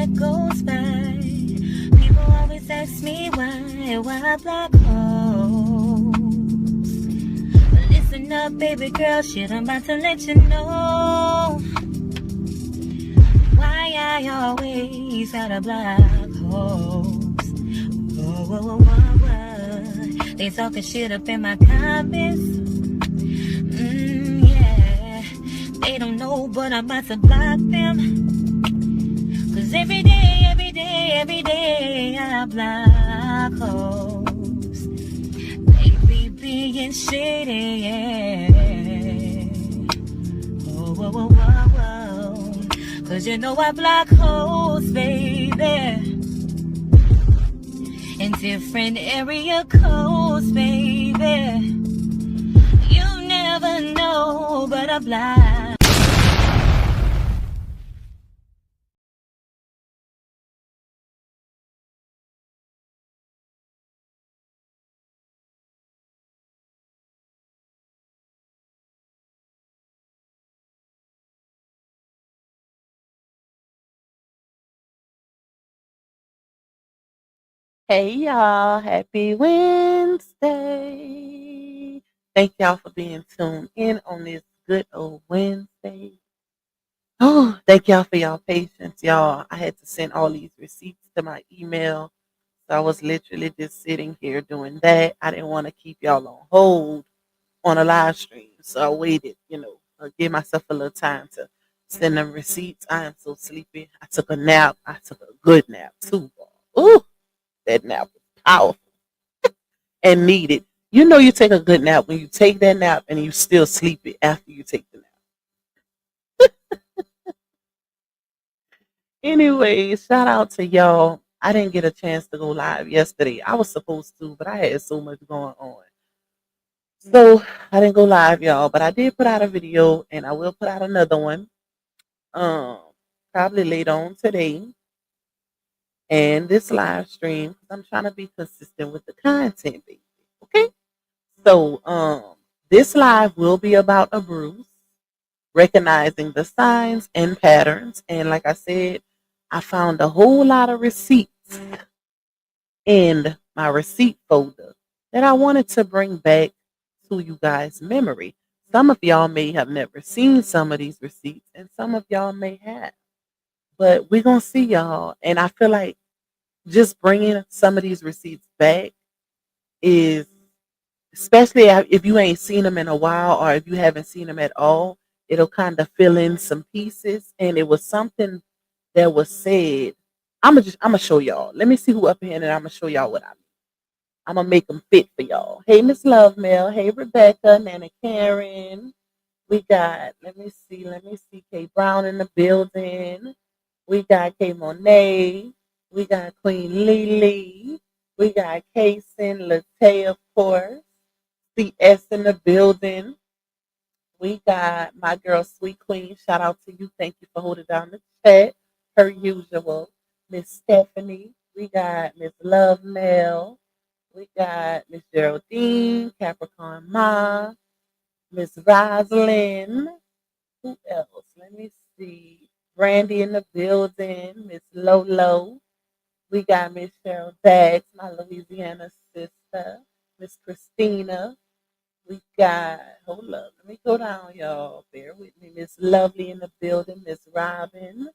that goes by. People always ask me why black holes. But listen up, baby girl, shit, I'm about to let you know why I always got a black holes. Whoa, whoa, whoa, whoa, whoa. They talking shit up in my comments. Yeah, they don't know, but I'm about to block them. Cause every day, I block hoes. They be being shady, yeah. Whoa, whoa, whoa, whoa, whoa. Cause you know I block hoes, baby. In different area codes, baby. You never know, but I block. Hey y'all, happy Wednesday. Thank y'all for being tuned in on this good old Wednesday. Oh, thank y'all for y'all patience, y'all. I had to send all these receipts to my email. So I was literally just sitting here doing that. I didn't want to keep y'all on hold on a live stream. So I waited, give myself a little time to send them receipts. I am so sleepy. I took a nap. I took a good nap too. Ooh, that nap was powerful and needed. You know you take a good nap when you take that nap and you still sleepy after you take the nap. Anyway, shout out to y'all. I didn't get a chance to go live yesterday. I was supposed to, but I had so much going on. So I didn't go live, y'all, but I did put out a video and I will put out another one. Um, Probably later on today and this live stream because I'm trying to be consistent with the content, baby. Okay. So this live will be about Abrusee, recognizing the signs and patterns. And like I said, I found a whole lot of receipts in my receipt folder that I wanted to bring back to you guys' memory. Some of y'all may have never seen some of these receipts, and some of y'all may have. But we're going to see y'all. And I feel like just bringing some of these receipts back is, especially if you ain't seen them in a while or if you haven't seen them at all, it'll kind of fill in some pieces. And it was something that was said. I'm gonna show y'all. Let me see who up here, and I'm gonna show y'all what I mean. I'm gonna make them fit for y'all. Hey, Miss Love Mail. Hey, Rebecca, Nana Karen. We got. Let me see. Kay Brown in the building. We got Kay Monet. We got Queen Lily. We got Kaysen, Latte, of course. CS in the building. We got my girl, Sweet Queen. Shout out to you. Thank you for holding down the chat, per usual. Miss Stephanie. We got Miss Love Mel. We got Miss Geraldine, Capricorn Ma, Miss Rosalind. Who else? Let me see. Brandy in the building. Miss Lolo. We got Miss Cheryl Dax, my Louisiana sister. Miss Christina. We got, hold up, let me go down, y'all. Bear with me. Miss Lovely in the building, Miss Robin.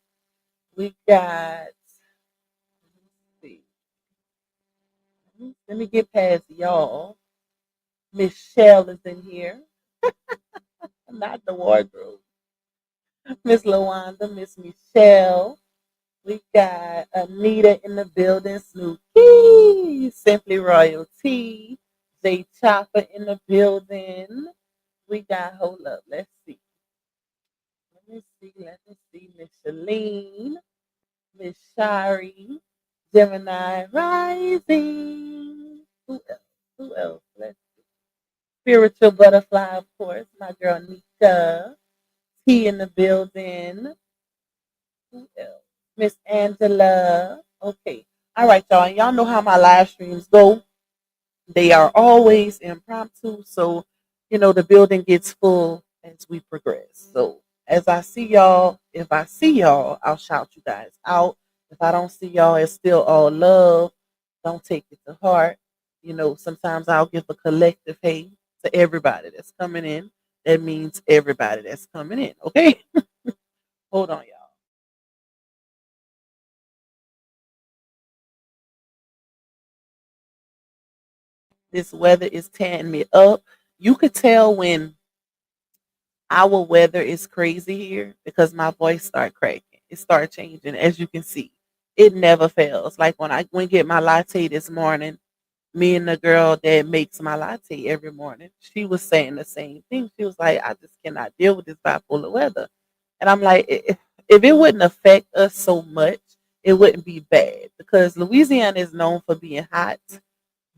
We got, let's see, let me get past y'all. Miss Shell is in here, not the wardrobe. Miss Lawanda, Miss Michelle. We got Anita in the building, Snooki, Simply Royalty, Jay Chopper in the building. We got, hold up, let's see. Let me see, Miss Shalene, Miss Shari, Gemini Rising. Who else? Who else? Let's see. Spiritual Butterfly, of course, my girl Nika. T in the building. Who else? Miss Angela. Okay. All right, y'all. And y'all know how my live streams go. They are always impromptu. So, the building gets full as we progress. So, as I see y'all, if I see y'all, I'll shout you guys out. If I don't see y'all as still all love, don't take it to heart. Sometimes I'll give a collective hey to everybody that's coming in. That means everybody that's coming in. Okay? Hold on, y'all. This weather is tearing me up. You could tell when our weather is crazy here because my voice start cracking. It start changing, as you can see. It never fails. Like when I went get my latte this morning, me and the girl that makes my latte every morning, she was saying the same thing. She was like, I just cannot deal with this bipolar weather. And I'm like, if it wouldn't affect us so much, it wouldn't be bad because Louisiana is known for being hot.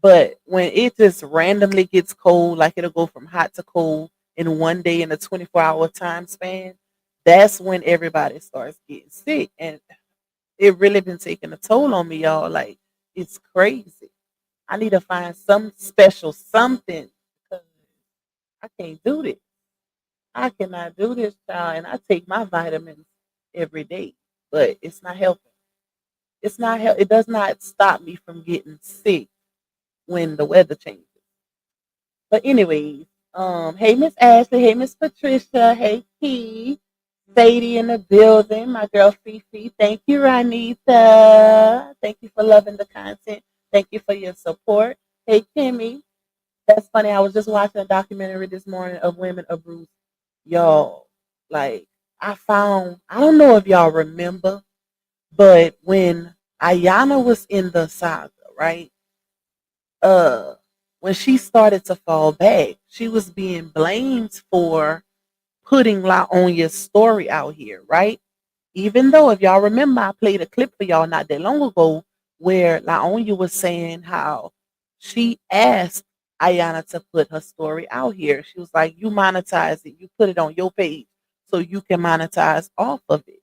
But when it just randomly gets cold, like it'll go from hot to cold in one day in a 24-hour time span, that's when everybody starts getting sick. And it really been taking a toll on me, y'all. Like, it's crazy. I need to find some special something because I can't do this. I cannot do this, child. And I take my vitamins every day, but it's not helping. It's not help. It does not stop me from getting sick when the weather changes. But anyways, hey Miss Ashley, hey Miss Patricia, hey Key, Sadie in the building, my girl Fifi. Thank you, Ranita. Thank you for loving the content. Thank you for your support. Hey Kimmy. That's funny. I was just watching a documentary this morning of women Abrusee. Y'all, like I don't know if y'all remember, but when Ayana was in the saga, right? Uh when she started to fall back, she was being blamed for putting La Onya's story out here, right? Even though, if y'all remember, I played a clip for y'all not that long ago where La Onya was saying how she asked Ayana to put her story out here. She was like, you monetize it, you put it on your page so you can monetize off of it.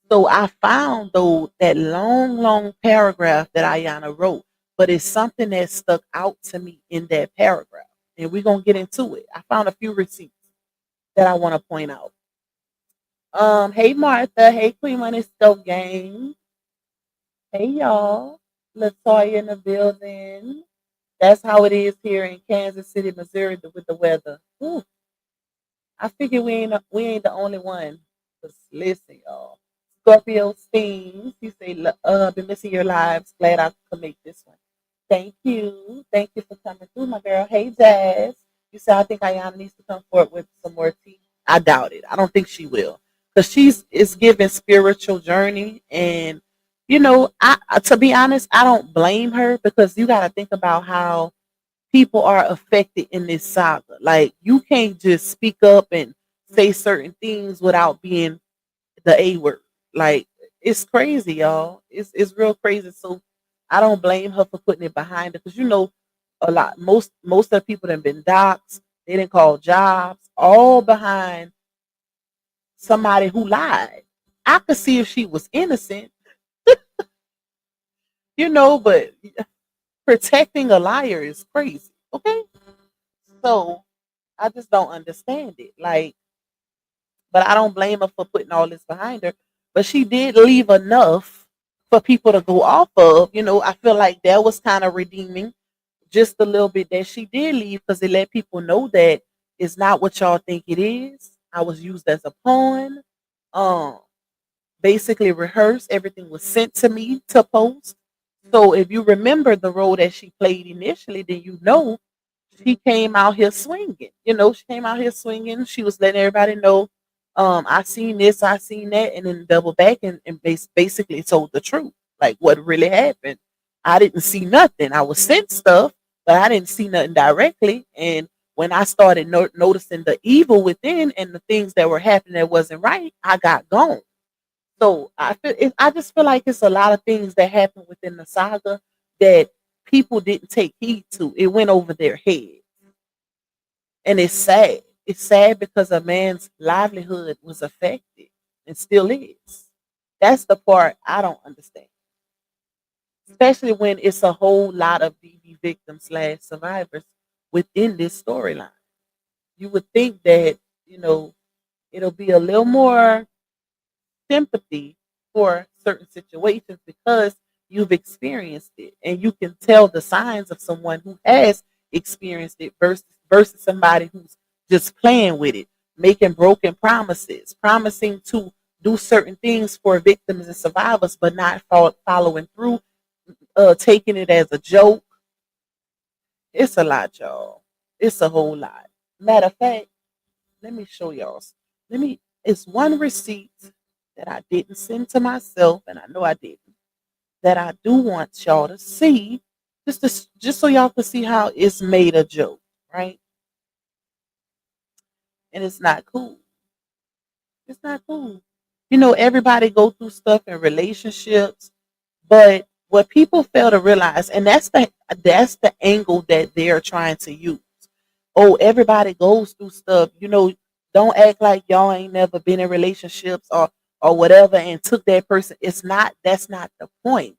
So I found though that long, long paragraph that Ayana wrote, but it's something that stuck out to me in that paragraph. And we're gonna get into it. I found a few receipts that I want to point out. Hey Martha, hey Queen Money Stove Gang. Hey y'all. Latoya in the building. That's how it is here in Kansas City, Missouri with the weather. Ooh, I figure we ain't the only one. 'Cause listen, y'all. Scorpio Steams, you say, been missing your lives. Glad I could make this one. Thank you. Thank you for coming through, my girl. Hey, Jazz. You said I think Ayana needs to come forward with some more tea. I doubt it. I don't think she will. Because she's is giving spiritual journey. And, to be honest, I don't blame her because you got to think about how people are affected in this saga. Like you can't just speak up and say certain things without being the A word. Like it's crazy, y'all. It's real crazy. So I don't blame her for putting it behind her because a lot most of the people that have been doxxed, they didn't call jobs, all behind somebody who lied. I could see if she was innocent, but protecting a liar is crazy. Okay. So I just don't understand it. Like, but I don't blame her for putting all this behind her. But she did leave enough for people to go off of. I feel like that was kind of redeeming, just a little bit that she did leave because it let people know that it's not what y'all think it is. I was used as a pawn. Um, Basically rehearsed. Everything was sent to me to post. So if you remember the role that she played initially, then she came out here swinging. She came out here swinging. She was letting everybody know, I seen this, I seen that, and then double back and basically told the truth, like what really happened. I didn't see nothing. I was sent stuff, but I didn't see nothing directly. And when I started noticing the evil within and the things that were happening that wasn't right, I got gone. So I just feel like it's a lot of things that happened within the saga that people didn't take heed to. It went over their head, and it's sad. It's sad because a man's livelihood was affected and still is. That's the part I don't understand, especially when it's a whole lot of DV victims slash survivors within this storyline. You would think that it'll be a little more sympathy for certain situations because you've experienced it, and you can tell the signs of someone who has experienced it versus somebody who's just playing with it, making broken promises, promising to do certain things for victims and survivors, but not following through, taking it as a joke. It's a lot, y'all. It's a whole lot. Matter of fact, let me show y'all. Let me. It's one receipt that I didn't send to myself, and I know I didn't. That I do want y'all to see, just so y'all can see how it's made a joke, right? And it's not cool. It's not cool. You know, everybody go through stuff in relationships, but what people fail to realize, and that's the angle that they're trying to use. Oh, everybody goes through stuff. You know, don't act like y'all ain't never been in relationships or whatever and took that person. It's not. That's not the point.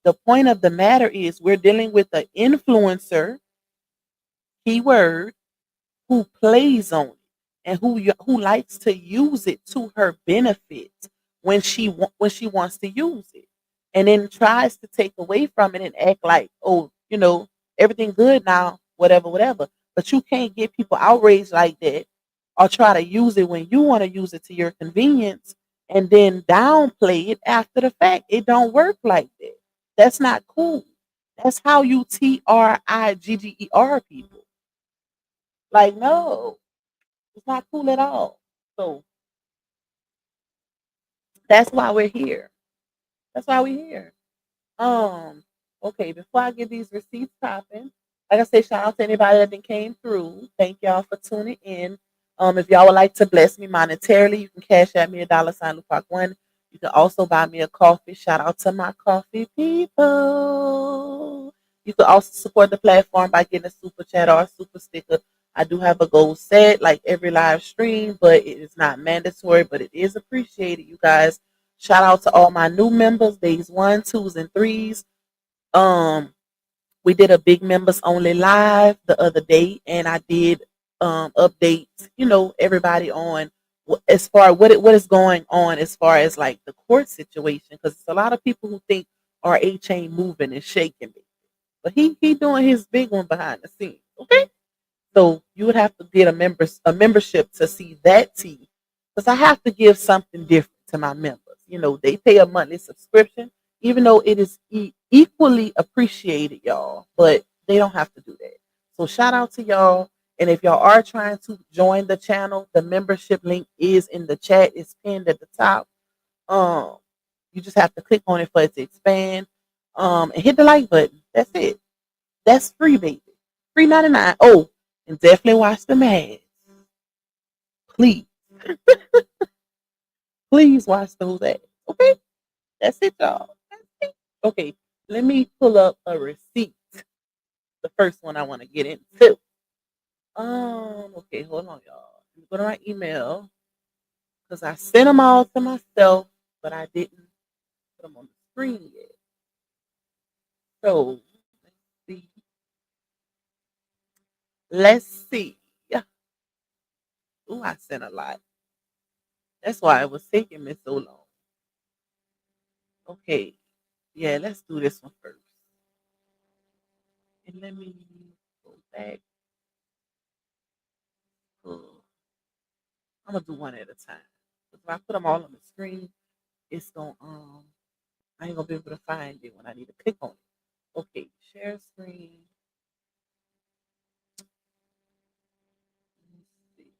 The point of the matter is we're dealing with an influencer, keyword, who plays on it and who likes to use it to her benefit when she wants to use it, and then tries to take away from it and act like, oh, everything good now, whatever, whatever. But you can't get people outraged like that or try to use it when you want to use it to your convenience and then downplay it after the fact. It don't work like that. That's not cool. That's how you trigger people. Like, no, it's not cool at all. So that's why we're here. That's why we're here. Um, okay, before I get these receipts popping, like I said, shout out to anybody that done came through. Thank y'all for tuning in. If y'all would like to bless me monetarily, you can cash at me $sign Lupac one. You can also buy me a coffee. Shout out to my coffee people. You can also support the platform by getting a super chat or a super sticker. I do have a goal set like every live stream, but it is not mandatory, but it is appreciated, you guys. Shout out to all my new members, days one, twos, and threes. Um, we did a big members only live the other day, and I did updates, everybody on as far what is going on as far as like the court situation, because it's a lot of people who think RH ain't moving and shaking me, but he doing his big one behind the scenes. Okay, so you would have to get a membership to see that tea, because I have to give something different to my members. They pay a monthly subscription, even though it is equally appreciated, y'all. But they don't have to do that. So shout out to y'all. And if y'all are trying to join the channel, the membership link is in the chat. It's pinned at the top. Um, you just have to click on it for it to expand. And hit the like button. That's it. That's free, baby. Free 99. Oh, and definitely watch the ads. Please, please watch those ads. Okay, that's it, y'all. That's it. Okay, let me pull up a receipt. The first one I want to get into. Okay, hold on, y'all. Let me go to my email because I sent them all to myself, but I didn't put them on the screen yet. So let's see. Let's see. Yeah. Ooh, I sent a lot. That's why it was taking me so long. Okay. Yeah, let's do this one first. And let me go back. I'm gonna do one at a time. If I put them all on the screen, it's gonna I ain't gonna be able to find it when I need to click on it. Okay, share screen. Let's see.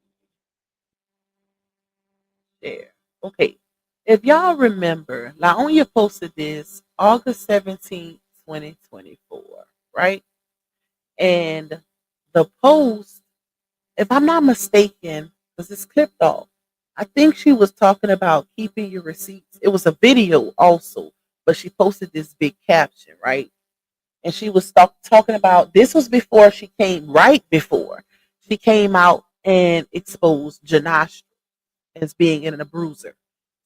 Share. Okay. If y'all remember, LaOnya posted this August 17th, 2024, right? And the post, if I'm not mistaken, was this clipped off. I think she was talking about keeping your receipts. It was a video also, but she posted this big caption, right? And she was talking about this was before she came, right before she came out and exposed Janash as being an abuser.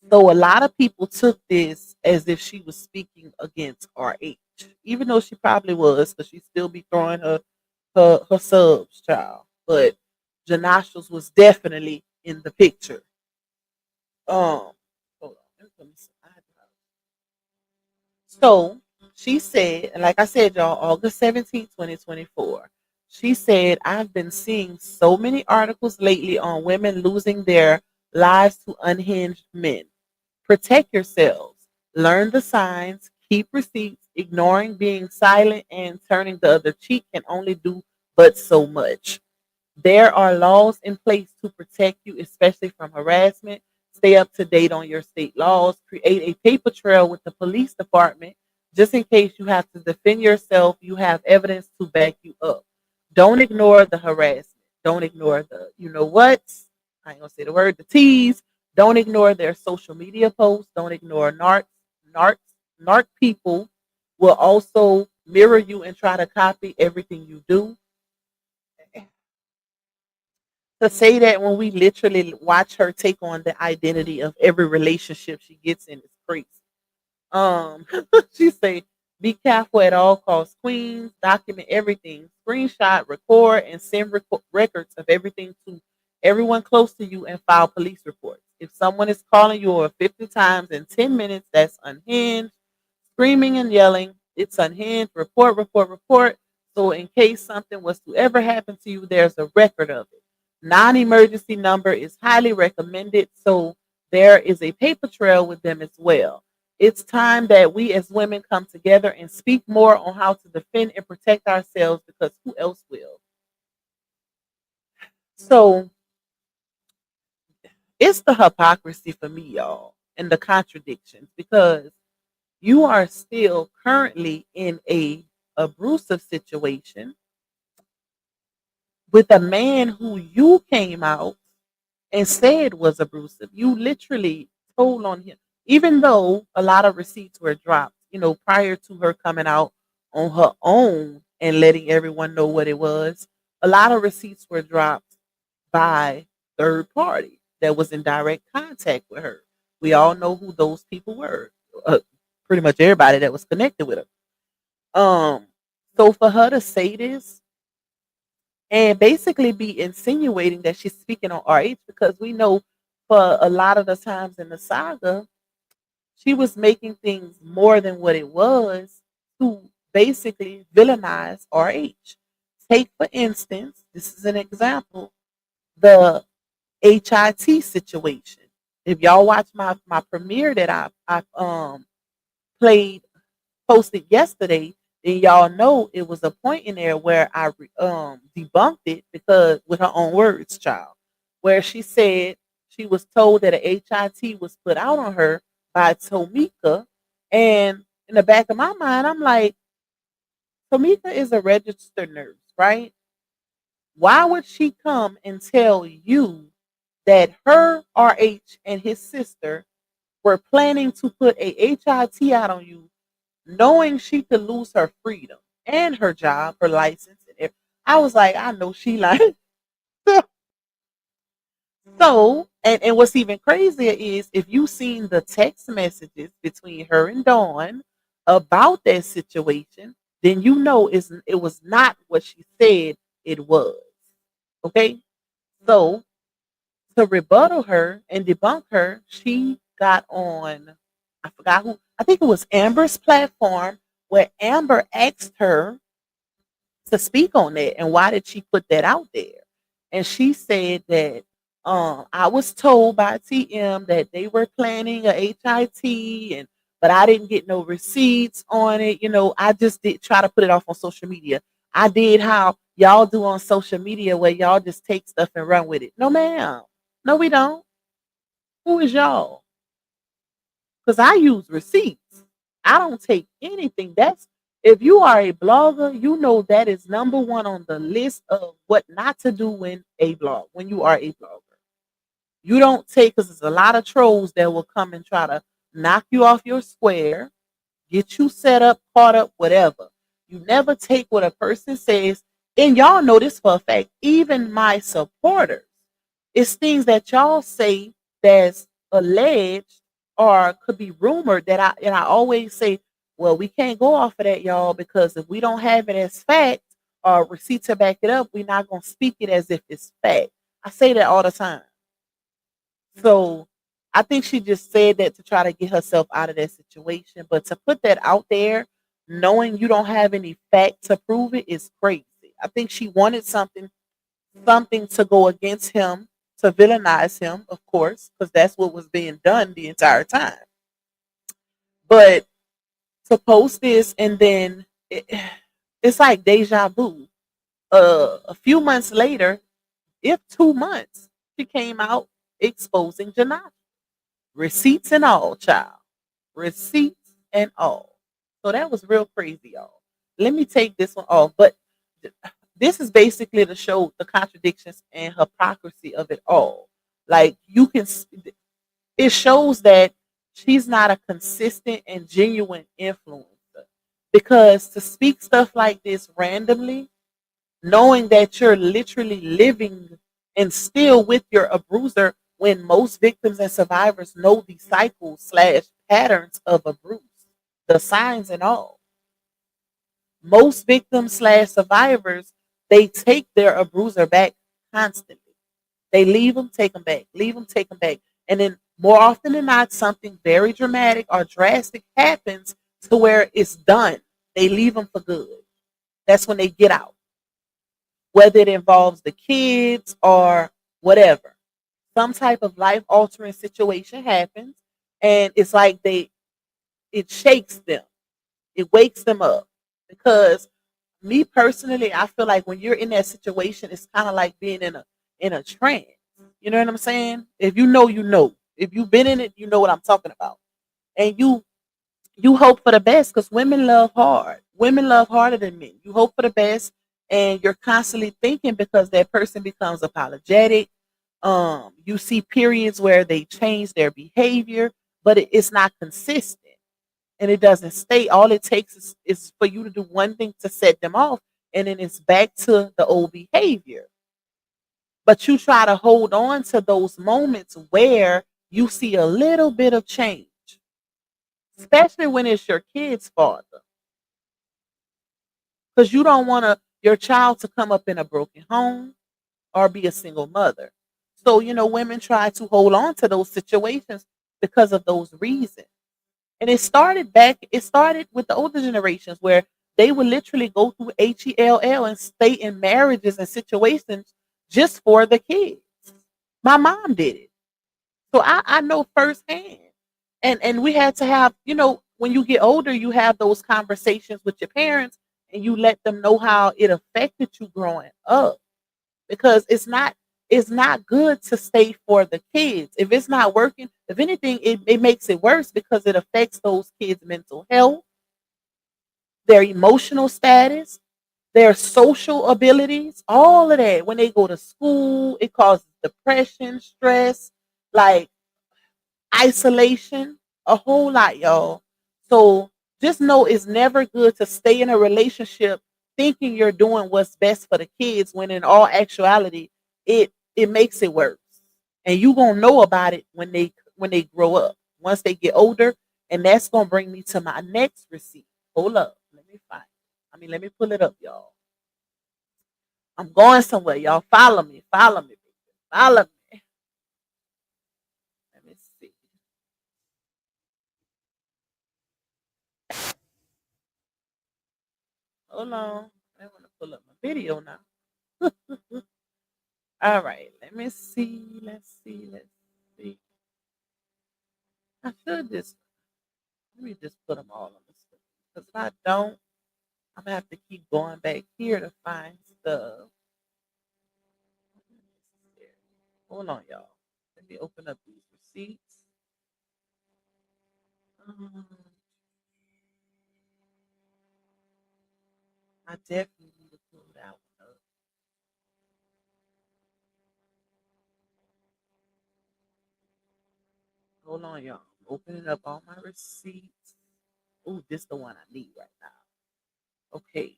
So a lot of people took this as if she was speaking against RH, even though she probably was, because she still be throwing her subs, child. But Janashos was definitely in the picture. Hold on, let me put some eyebrows. So she said, and like I said, y'all, August 17th, 2024. She said, I've been seeing so many articles lately on women losing their lives to unhinged men. Protect yourselves. Learn the signs. Keep receipts. Ignoring, being silent, and turning the other cheek can only do but so much. There are laws in place to protect you, especially from harassment. Stay up to date on your state laws. Create a paper trail with the police department just in case you have to defend yourself. You have evidence to back you up. Don't ignore the harassment. Don't ignore the, you know what? I ain't gonna say the word, the tease. Don't ignore their social media posts. Don't ignore narcs, narc people will also mirror you and try to copy everything you do. To say that when we literally watch her take on the identity of every relationship she gets in is crazy. Um, she say, be careful at all costs. Queens, document everything. Screenshot, record, and send records of everything to everyone close to you and file police reports. If someone is calling you over 50 times in 10 minutes, that's unhinged. Screaming and yelling, it's unhinged. Report, report, report. So in case something was to ever happen to you, there's a record of it. Non-emergency number is highly recommended. So there is a paper trail with them as well. It's time that we as women come together and speak more on how to defend and protect ourselves because who else will? So it's the hypocrisy for me, y'all, and the contradictions because you are still currently in a abusive situation with a man who you came out and said was abusive. You literally told on him, even though a lot of receipts were dropped, prior to her coming out on her own and letting everyone know what it was. A lot of receipts were dropped by third party that was in direct contact with her. We all know who those people were. Uh, Pretty much everybody that was connected with her. So for her to say this and basically be insinuating that she's speaking on RH because we know for a lot of the times in the saga, she was making things more than what it was to basically villainize RH. Take, for instance, this is an example, the HIT situation. If y'all watch my premiere that I played posted yesterday, then y'all know it was a point in there where I debunked it because with her own words, child, where she said she was told that a HIT was put out on her by Tomika, and in the back of my mind, I'm like, Tomika is a registered nurse, right? Why would she come and tell you that her RH and his sister were planning to put a HIT out on you knowing she could lose her freedom and her job, her license, and everything? I was like, I know she like so. And what's even crazier is if you seen the text messages between her and Dawn about that situation, then you know it was not what she said it was. Okay, so to rebuttal her and debunk her, she got on. I forgot who. I think it was Amber's platform where Amber asked her to speak on that and why did she put that out there? And she said that I was told by TM that they were planning a HIT and but I didn't get no receipts on it. I just did try to put it off on social media. I did how y'all do on social media where y'all just take stuff and run with it. No, ma'am. No, we don't. Who is y'all? Because I use receipts. I don't take anything. That's if you are a blogger, you know that is number one on the list of what not to do in a blog when you are a blogger. You don't take because there's a lot of trolls that will come and try to knock you off your square, get you set up, caught up, whatever. You never take what a person says, and y'all know this for a fact. Even my supporters, it's things that y'all say that's alleged or could be rumored that I always say, well, we can't go off of that, y'all, because if we don't have it as fact or receipt to back it up, we're not gonna speak it as if it's fact. I say that all the time. So I think she just said that to try to get herself out of that situation. But to put that out there, knowing you don't have any fact to prove it, is crazy. I think she wanted something to go against him, to villainize him, of course, because that's what was being done the entire time. But to post this and then it's like deja vu. A few months later, if 2 months, she came out exposing Janata. Receipts and all, child. Receipts and all. So that was real crazy, y'all. Let me take this one off. But this is basically to show the contradictions and hypocrisy of it all. Like it shows that she's not a consistent and genuine influencer. Because to speak stuff like this randomly, knowing that you're literally living and still with your abuser, when most victims and survivors know the cycles slash patterns of abuse, the signs and all. Most victims slash survivors, they take their abuser back constantly. They leave them, take them back, leave them, take them back. And then more often than not, something very dramatic or drastic happens to where it's done. They leave them for good. That's when they get out, whether it involves the kids or whatever. Some type of life altering situation happens, and it's like it shakes them, it wakes them up. Because me personally, I feel like when you're in that situation, it's kind of like being in a trance. You know what I'm saying? If you know, you know. If you've been in it, you know what I'm talking about. And you hope for the best because women love hard. Women love harder than men. You hope for the best, and you're constantly thinking because that person becomes apologetic. You see periods where they change their behavior, but it's not consistent and it doesn't stay. All it takes is for you to do one thing to set them off, and then it's back to the old behavior. But you try to hold on to those moments where you see a little bit of change, especially when it's your kid's father, because you don't want your child to come up in a broken home or be a single mother. So, women try to hold on to those situations because of those reasons. And it started with the older generations where they would literally go through HELL and stay in marriages and situations just for the kids. My mom did it. So I know firsthand. And we had to have, when you get older, you have those conversations with your parents and you let them know how it affected you growing up. Because it's not good to stay for the kids. If it's not working, if anything, it makes it worse because it affects those kids' mental health, their emotional status, their social abilities, all of that. When they go to school, it causes depression, stress, like isolation, a whole lot, y'all. So just know it's never good to stay in a relationship thinking you're doing what's best for the kids when in all actuality it makes it worse. And you gonna know about it when they grow up, once they get older. And that's gonna bring me to my next receipt. Hold up. Let me find it. Let me pull it up, y'all. I'm going somewhere, y'all. Follow me. Follow me. Follow me. Let me see. Hold on. I want to pull up my video now. All right. Let me see. Let's see. Let's see. I should just let me just put them all on the screen. Because if I don't, I'm gonna have to keep going back here to find stuff. Hold on, y'all. Let me open up these receipts. Um, I definitely need to pull that one up. Hold on, y'all. I'm opening up all my receipts. Oh, this the one I need right now. Okay.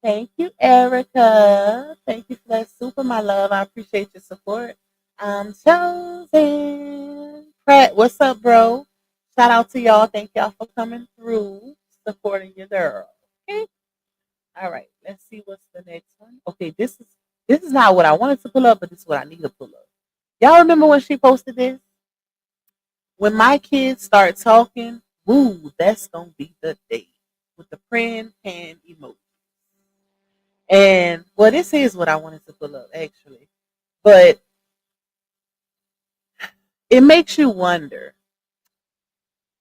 Thank you, Erica. Thank you for that super, my love. I appreciate your support. I'm chosen. Pratt, what's up, bro? Shout out to y'all. Thank y'all for coming through, supporting your girl. Okay. All right. Let's see what's the next one. Okay, this is not what I wanted to pull up, but this is what I need to pull up. Y'all remember when she posted this? When my kids start talking, woo, that's gonna be the day with the praying hand emoji. And well, this is what I wanted to pull up actually, but it makes you wonder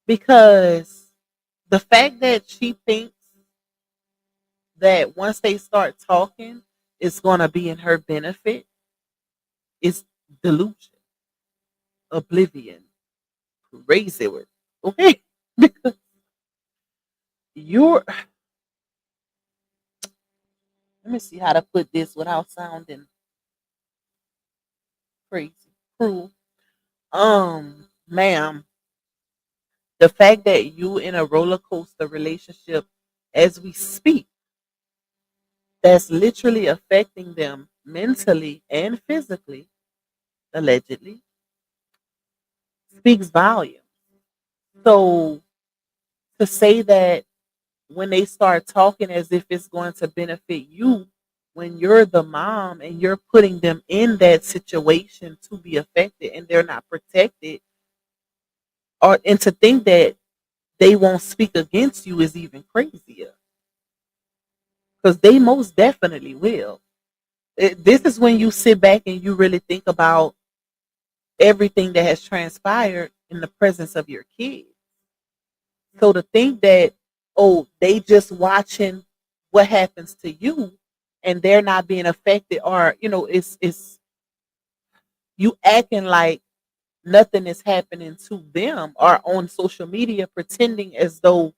because the fact that she thinks that once they start talking, it's gonna be in her benefit is delusion, oblivion, crazy word. Okay, because you're. Let me see how to put this without sounding crazy, cruel. Ma'am, the fact that you in a roller coaster relationship as we speak, that's literally affecting them mentally and physically, allegedly, speaks volume. So to say that when they start talking as if it's going to benefit you, when you're the mom and you're putting them in that situation to be affected and they're not protected, or and to think that they won't speak against you is even crazier because they most definitely will. This is when you sit back and you really think about everything that has transpired in the presence of your kids. So to think that, oh, they just watching what happens to you and they're not being affected, or it's you acting like nothing is happening to them, or on social media pretending as though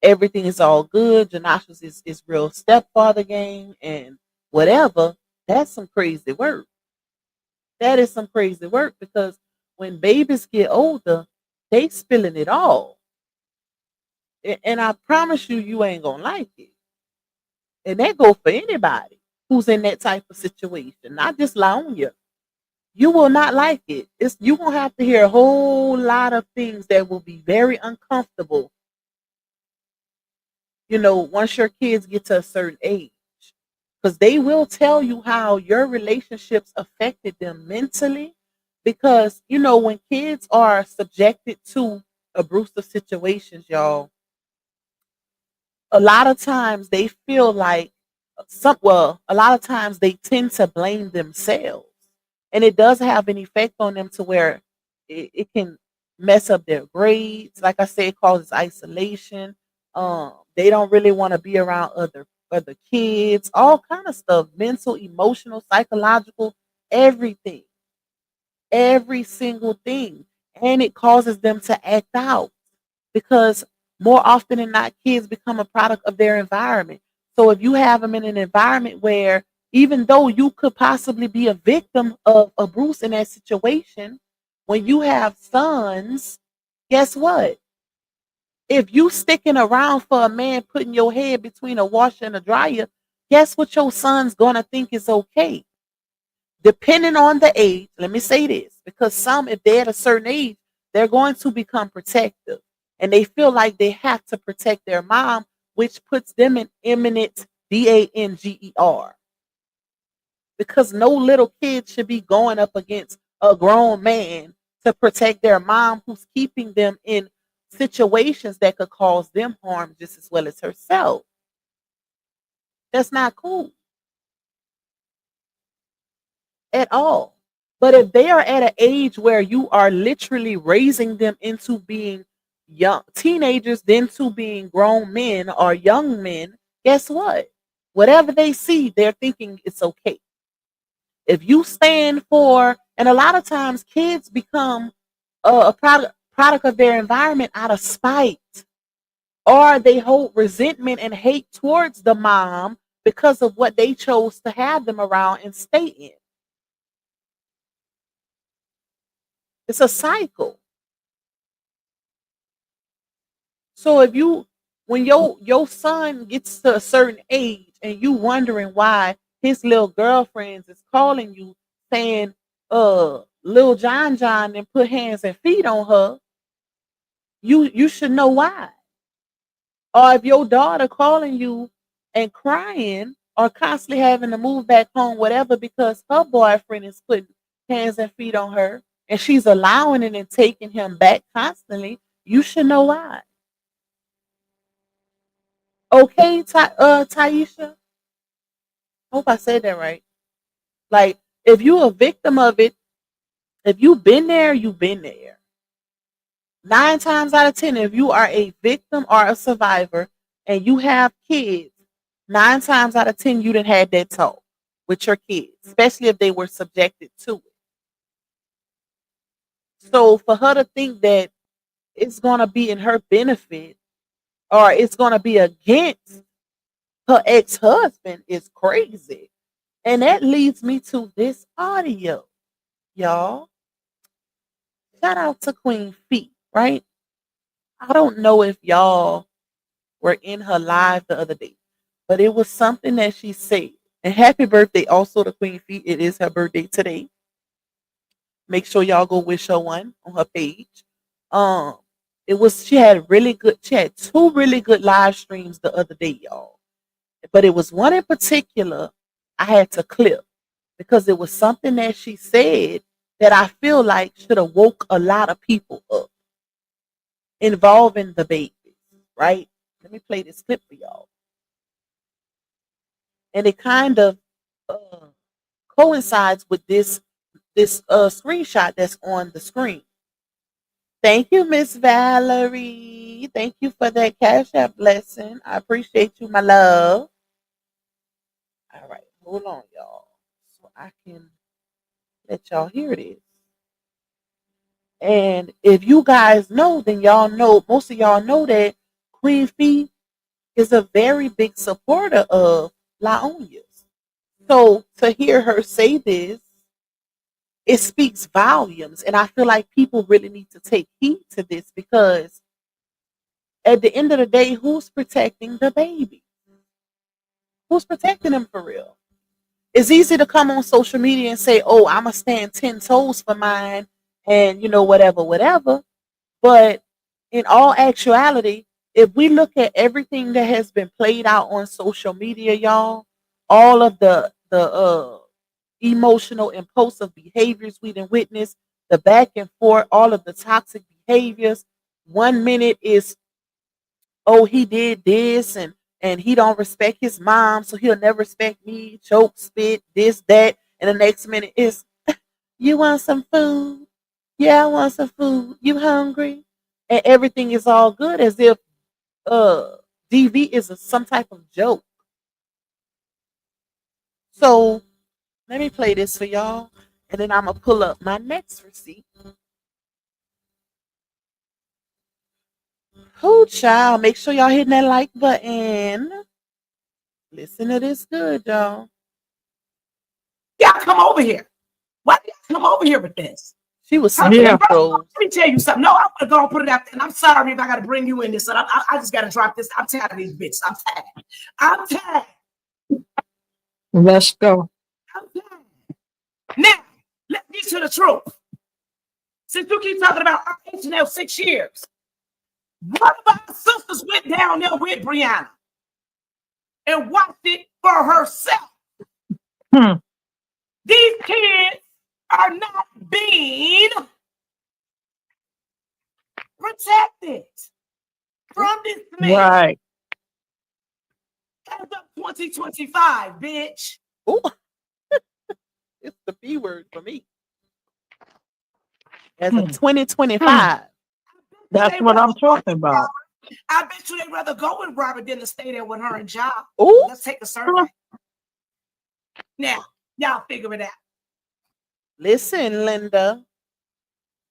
everything is all good. Janash's is real stepfather game and whatever. That's some crazy work. That is some crazy work because when babies get older, they spilling it all. And I promise you, you ain't gonna like it. And that go for anybody who's in that type of situation, not just Laonia. You will not like it. It's you gonna have to hear a whole lot of things that will be very uncomfortable. Once your kids get to a certain age, because they will tell you how your relationships affected them mentally. Because when kids are subjected to abusive situations, y'all, a lot of times they feel like a lot of times they tend to blame themselves, and it does have an effect on them to where it can mess up their grades. Like I said, it causes isolation. They don't really want to be around other kids, all kind of stuff, mental, emotional, psychological, everything, every single thing. And it causes them to act out because more often than not, kids become a product of their environment. So if you have them in an environment where, even though you could possibly be a victim of abuse in that situation, when you have sons, guess what? If you sticking around for a man putting your head between a washer and a dryer, guess what your son's gonna think is okay? Depending on the age, let me say this, because some, if they're at a certain age, they're going to become protective and they feel like they have to protect their mom, which puts them in imminent danger, because no little kid should be going up against a grown man to protect their mom who's keeping them in situations that could cause them harm just as well as herself. That's not cool at all. But if they are at an age where you are literally raising them into being young teenagers, then to being grown men or young men, guess what? Whatever they see, they're thinking it's okay. If you stand for, and a lot of times kids become a product of their environment out of spite, or they hold resentment and hate towards the mom because of what they chose to have them around and stay in. It's a cycle. So if you, when your son gets to a certain age and you wondering why his little girlfriends is calling you saying, Lil John and put hands and feet on her, you should know why. Or if your daughter calling you and crying or constantly having to move back home, whatever, because her boyfriend is putting hands and feet on her and she's allowing it and taking him back constantly, you should know why. Okay, Taisha? Hope I said that right. Like, if you a victim of it, if you've been there, you've been there. 9 times out of 10, if you are a victim or a survivor and you have kids, 9 times out of 10, you done had that talk with your kids, especially if they were subjected to it. So for her to think that it's gonna be in her benefit or it's gonna be against her ex-husband is crazy. And that leads me to this audio, y'all. Shout out to Queen Feet, right? I don't know if y'all were in her live the other day, but it was something that she said. And happy birthday also to Queen Feet. It is her birthday today. Make sure y'all go wish her one on her page. Um, it was she had two really good live streams the other day, y'all. But it was one in particular I had to clip because it was something that she said that I feel like should have woke a lot of people up involving the babies, right? Let me play this clip for y'all. And it kind of uh, coincides with this screenshot that's on the screen. Thank you, Miss Valerie. Thank you for that cash app blessing. I appreciate you, my love. All right, hold on, y'all, so I can let y'all hear this. And if you guys know, then y'all know, most of y'all know that Queen Fee is a very big supporter of Laonias. So to hear her say this, it speaks volumes. And I feel like people really need to take heed to this because at the end of the day, who's protecting the baby? Who's protecting them for real? It's easy to come on social media and say, oh, I'm going to stand 10 toes for mine and, whatever, whatever. But in all actuality, if we look at everything that has been played out on social media, y'all, all of the emotional, impulsive behaviors we done witnessed, the back and forth, all of the toxic behaviors. 1 minute is, oh, he did this and he don't respect his mom, so he'll never respect me, choke, spit, this, that. And the next minute is, you want some food? Yeah, I want some food. You hungry? And everything is all good as if uh DV is some type of joke. So let me play this for y'all, and then I'm gonna pull up my next receipt. Oh, child, make sure y'all hitting that like button. Listen to this good, y'all. Y'all come over here. Why do y'all come over here with this? She was sucking Yeah. trolls. Let me tell you something. No, I'm gonna go and put it out there. And I'm sorry if I gotta bring you in this. I just gotta drop this. I'm tired of these bitches. I'm tired. I'm tired. Let's go. I'm tired. Now, let's get to the truth. Since you keep talking about our HNL 6 years, one of our sisters went down there with Brianna and watched it for herself. These kids are not being protected from this man. Right. As of 2025, bitch. Ooh. It's the B word for me. As of 2025. That's what I'm talking about. I bet you they'd rather go with Robert than to stay there with her and Job. Ooh. Let's take a survey. Now, y'all figure it out. Listen, Linda.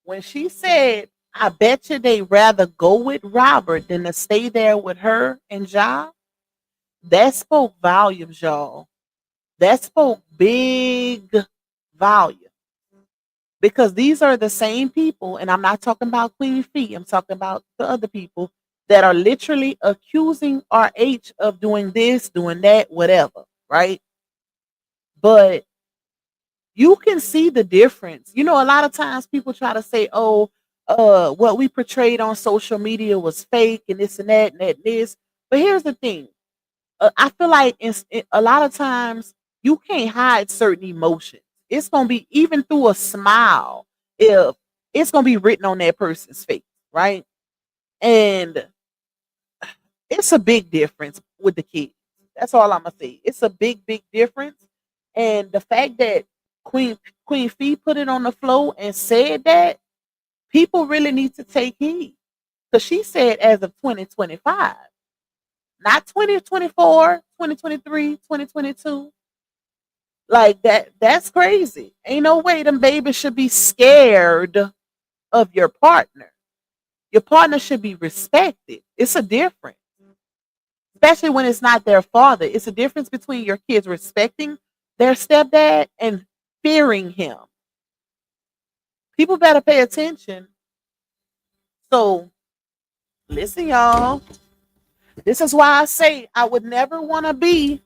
When she said, I bet you they rather go with Robert than to stay there with her and Job, that spoke volumes, y'all. That spoke big volume. Because these are the same people, and I'm not talking about Queen Fee, I'm talking about the other people that are literally accusing RH of doing this, doing that, whatever, right? But you can see the difference. A lot of times people try to say, oh, what we portrayed on social media was fake and this and that and that and this. But here's the thing. I feel like a lot of times you can't hide certain emotions. It's gonna be even through a smile, if it's gonna be written on that person's face, right? And it's a big difference with the kids. That's all I'm gonna say. It's a big, big difference. And the fact that Queen Fee put it on the floor and said that, people really need to take heed. Because she said as of 2025, not 2024, 2023, 2022. Like that's crazy. Ain't no way them babies should be scared of your partner. Your partner should be respected. It's a difference. Especially when it's not their father. It's a difference between your kids respecting their stepdad and fearing him. People better pay attention. So, listen, y'all. This is why I say I would never want to be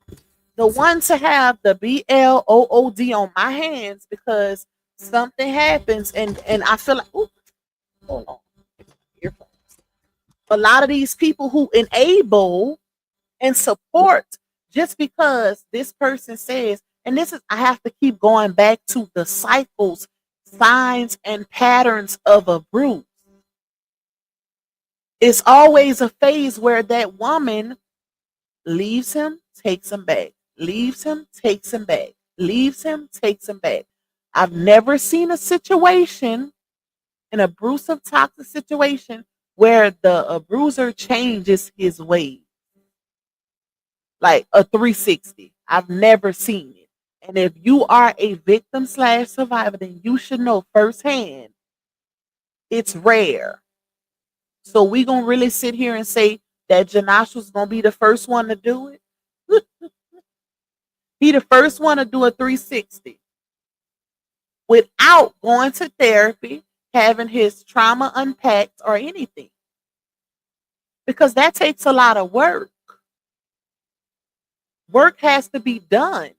the one to have the BLOOD on my hands, because something happens and I feel like, ooh, hold on. Earphones. A lot of these people who enable and support just because this person says, and this is, I have to keep going back to the cycles, signs, and patterns of abuse. It's always a phase where that woman leaves him, takes him back, leaves him, takes him back, leaves him, takes him back. I've never seen a situation, an abusive, toxic situation, where the abuser changes his ways. Like a 360. I've never seen it. And if you are a victim slash survivor, then you should know firsthand it's rare. So we gonna really sit here and say that Janash was gonna be the first one to do it? He the first one to do a 360 without going to therapy, having his trauma unpacked or anything. Because that takes a lot of work. Work has to be done.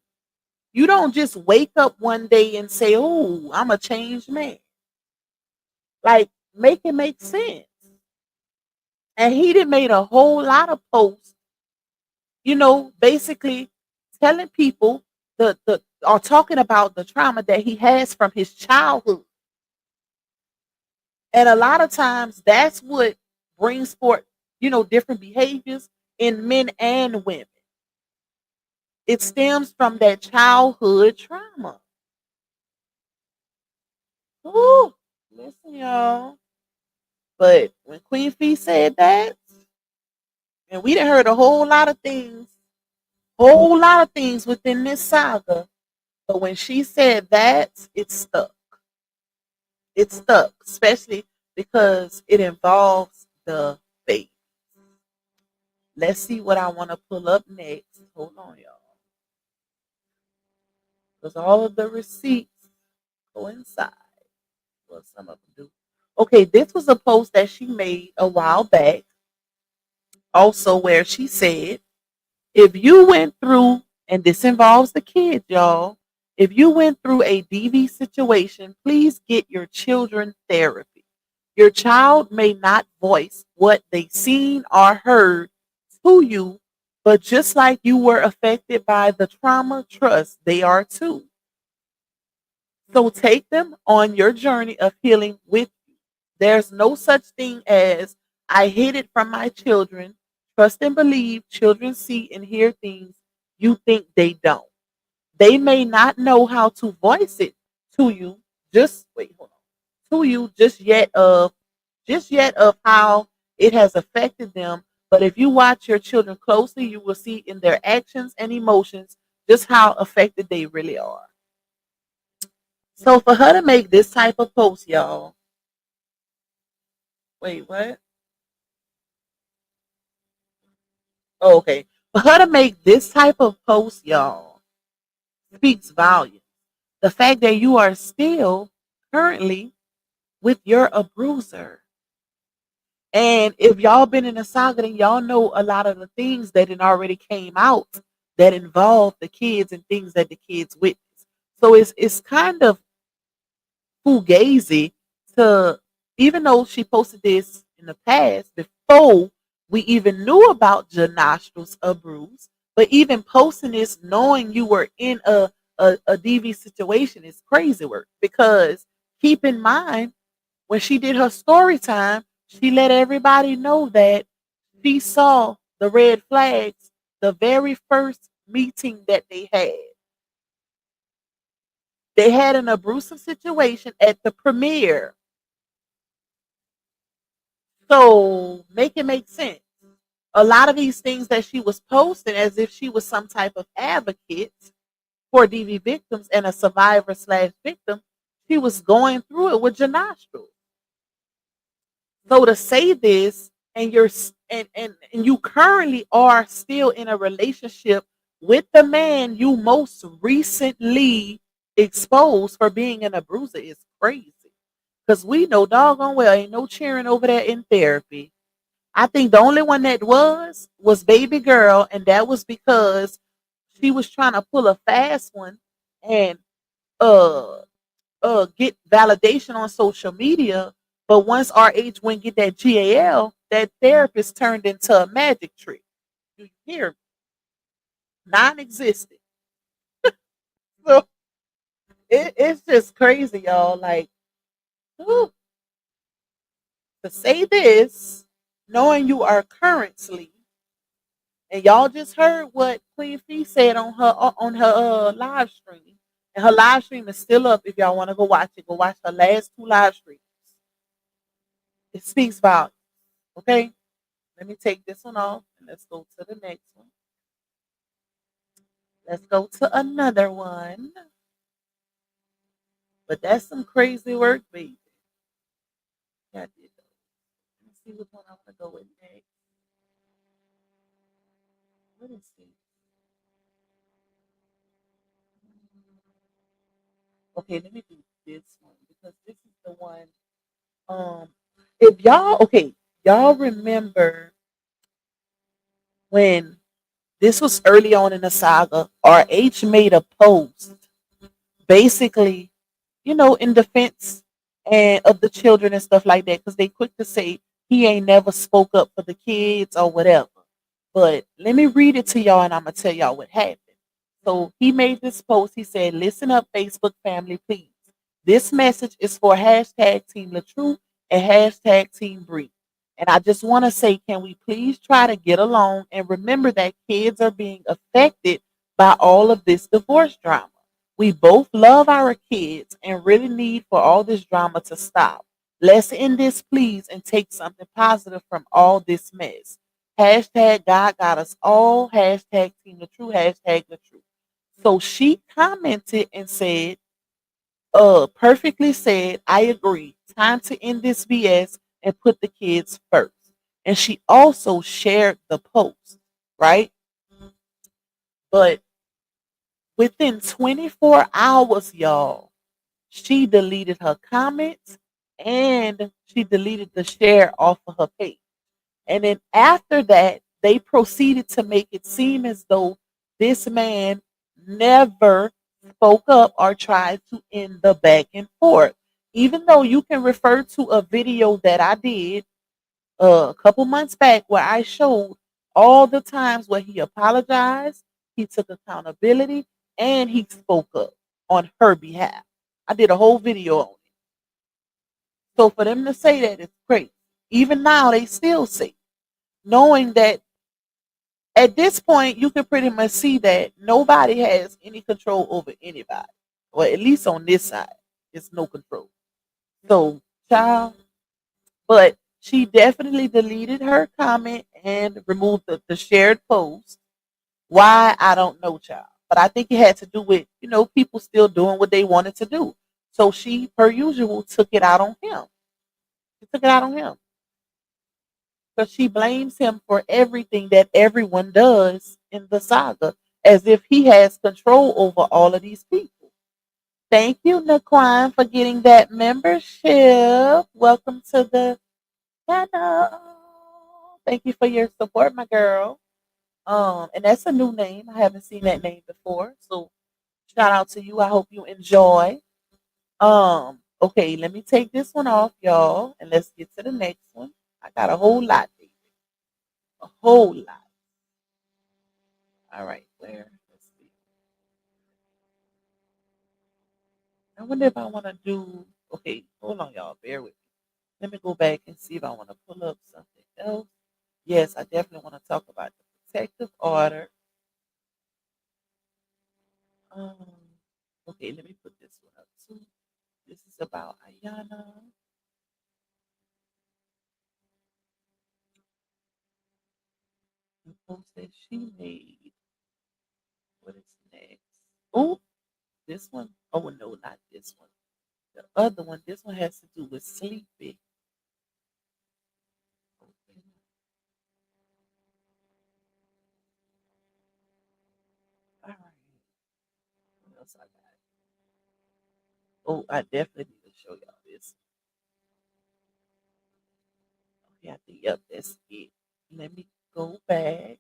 You don't just wake up one day and say, "Oh, I'm a changed man." Like, make it make sense. And he did made a whole lot of posts, basically telling people the or talking about the trauma that he has from his childhood. And a lot of times that's what brings forth, different behaviors in men and women. It stems from that childhood trauma. Ooh, listen, y'all. But when Queen Fee said that, and we done heard a whole lot of things within this saga. But when she said that, it stuck. It stuck, especially because it involves the faith. Let's see what I want to pull up next. Hold on, y'all. Because all of the receipts coincide. Well, some of them do. Okay, this was a post that she made a while back. Also, where she said, if you went through, and this involves the kids, y'all, if you went through a DV situation, please get your children therapy. Your child may not voice what they seen or heard to you, but just like you were affected by the trauma, trust they are too. So take them on your journey of healing with you. There's no such thing as I hid it from my children. Trust and believe children see and hear things you think they don't. They may not know how to voice it to you. Just wait, hold on. To you just yet of how it has affected them. But if you watch your children closely, you will see in their actions and emotions just how affected they really are. So for her to make this type of post, y'all. Wait, what? Oh, okay. For her to make this type of post, y'all, speaks volumes. The fact that you are still currently with your abuser. And if y'all been in a saga, then y'all know a lot of the things that had already came out that involve the kids and things that the kids witness. So it's kind of fugazi to, even though she posted this in the past before we even knew about Janostra's abuse, but even posting this knowing you were in a a DV situation is crazy work, because keep in mind, when she did her story time, she let everybody know that she saw the red flags the very first meeting that they had. They had an abusive situation at the premiere. So make it make sense. A lot of these things that she was posting as if she was some type of advocate for DV victims and a survivor slash victim, she was going through it with Janastro. So to say this, and and you currently are still in a relationship with the man you most recently exposed for being an abuser is crazy. Because we know doggone well ain't no cheering over there in therapy. I think the only one that was baby girl, and that was because she was trying to pull a fast one and uh get validation on social media. But once RH went get that GAL, that therapist turned into a magic trick. You hear me? Non-existent. So it's just crazy, y'all. Like, whew, to say this, knowing you are currently, and y'all just heard what Queen Fee said on her live stream, and her live stream is still up. If y'all want to go watch it, go watch her last 2 live streams. It speaks volumes. Okay, let me take this one off and let's go to the next one. Let's go to another one. But that's some crazy work, baby. Yeah, I did those. Let me see which one I want to go with next. What is this? Okay, let me do this one because this is the one. Um, if y'all okay, y'all remember when this was early on in the saga, RH made a post basically, in defense and of the children and stuff like that, because they quick to say he ain't never spoke up for the kids or whatever. But let me read it to y'all and I'm gonna tell y'all what happened. So he made this post. He said, "Listen up, Facebook family, please. This message is for hashtag Team LaTrue and hashtag Team Bree. And I just want to say, can we please try to get along and remember that kids are being affected by all of this divorce drama. We both love our kids and really need for all this drama to stop. Let's end this, please, and take something positive from all this mess. Hashtag God got us all. Hashtag Team the True. Hashtag the True." So she commented and said, perfectly said, "I agree. Time to end this BS and put the kids first." And she also shared the post, right? But within 24 hours, y'all, she deleted her comments and she deleted the share off of her page. And then after that, they proceeded to make it seem as though this man never spoke up or tried to end the back and forth. Even though you can refer to a video that I did a couple months back where I showed all the times where he apologized, he took accountability, and he spoke up on her behalf. I did a whole video on it. So for them to say that is crazy. Even now, they still say, knowing that at this point, you can pretty much see that nobody has any control over anybody, or at least on this side, it's no control. So, child, but she definitely deleted her comment and removed the shared post. Why? I don't know, child. But I think it had to do with, people still doing what they wanted to do. So she, per usual, took it out on him. She took it out on him. Because she blames him for everything that everyone does in the saga, as if he has control over all of these people. Thank you, Naquan, for getting that membership. Welcome to the channel. Thank you for your support, my girl. And that's a new name. I haven't seen that name before. So shout out to you. I hope you enjoy. Okay, let me take this one off, y'all, and let's get to the next one. I got a whole lot, baby. A whole lot. All right, where? Let's see. I wonder if I want to do. Okay, hold on, y'all. Bear with me. Let me go back and see if I want to pull up something else. Yes, I definitely want to talk about the protective order. Um, okay, let me put this one up too. This is about Ayana. The post that she made. What is next? Oh, this one. Oh no, not this one. The other one. This one has to do with sleeping. Okay. All right. What else I got? Oh, I definitely need to show y'all this. Okay, I think yep, that's it. Let me go back.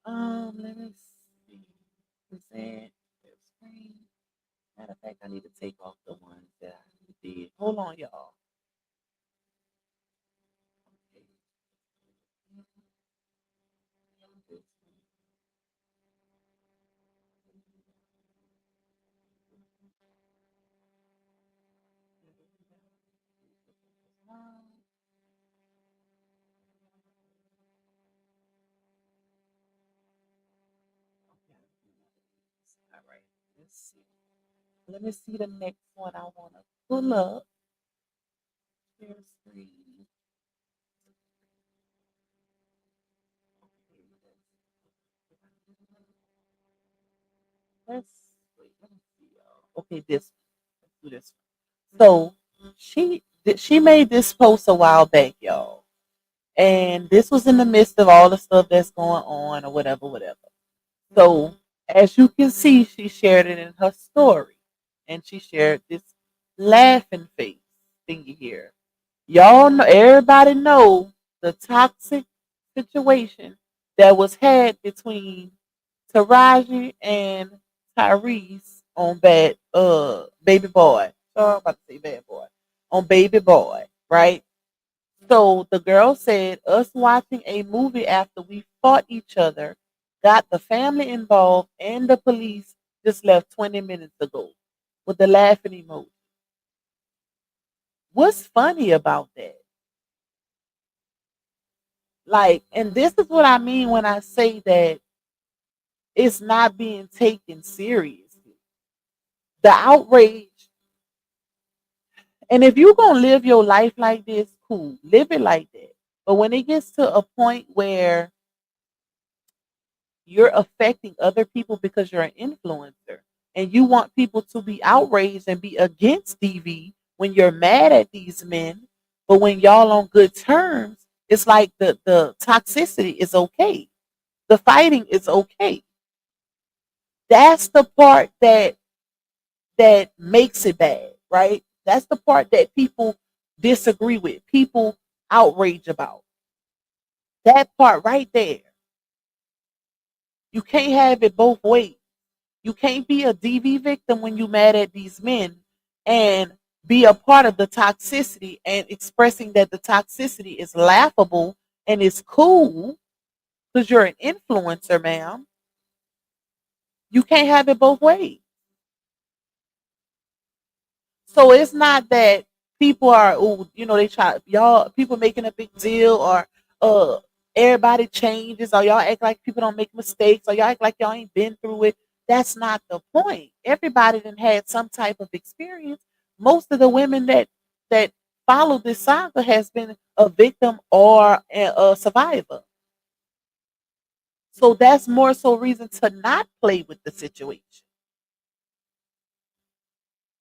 Let me see. Present share screen. Matter of fact, I need to take off the ones that I did. Hold on, y'all. Okay. All right. Let's see. Let me see the next one I want to pull up. Share screen. Let's wait. Let me see, y'all. Okay, this. Let's do this. So she made this post a while back, y'all, and this was in the midst of all the stuff that's going on or whatever, whatever. So as you can see, she shared it in her story, and she shared this laughing face thingy here. Y'all know, everybody know the toxic situation that was had between Taraji and Tyrese on bad baby boy. Sorry, I'm about to say bad boy. On baby boy, right? So the girl said us watching a movie after we fought each other got the family involved and the police just left 20 minutes ago with the laughing emoji. What's funny about that? Like, and this is what I mean when I say that it's not being taken seriously. The outrage. And if you're going to live your life like this, cool, live it like that. But when it gets to a point where you're affecting other people because you're an influencer and you want people to be outraged and be against DV when you're mad at these men, but when y'all on good terms, it's like the toxicity is okay. The fighting is okay. That's the part that makes it bad, right? That's the part that people disagree with, people outrage about. That part right there. You can't have it both ways. You can't be a DV victim when you mad at these men and be a part of the toxicity and expressing that the toxicity is laughable and is cool because you're an influencer, ma'am. You can't have it both ways. So it's not that people are, oh, they try, y'all, people making a big deal, or uh, everybody changes, or y'all act like people don't make mistakes, or y'all act like y'all ain't been through it. That's not the point. Everybody done had some type of experience. Most of the women that follow this saga has been a victim or a survivor. So that's more so reason to not play with the situation.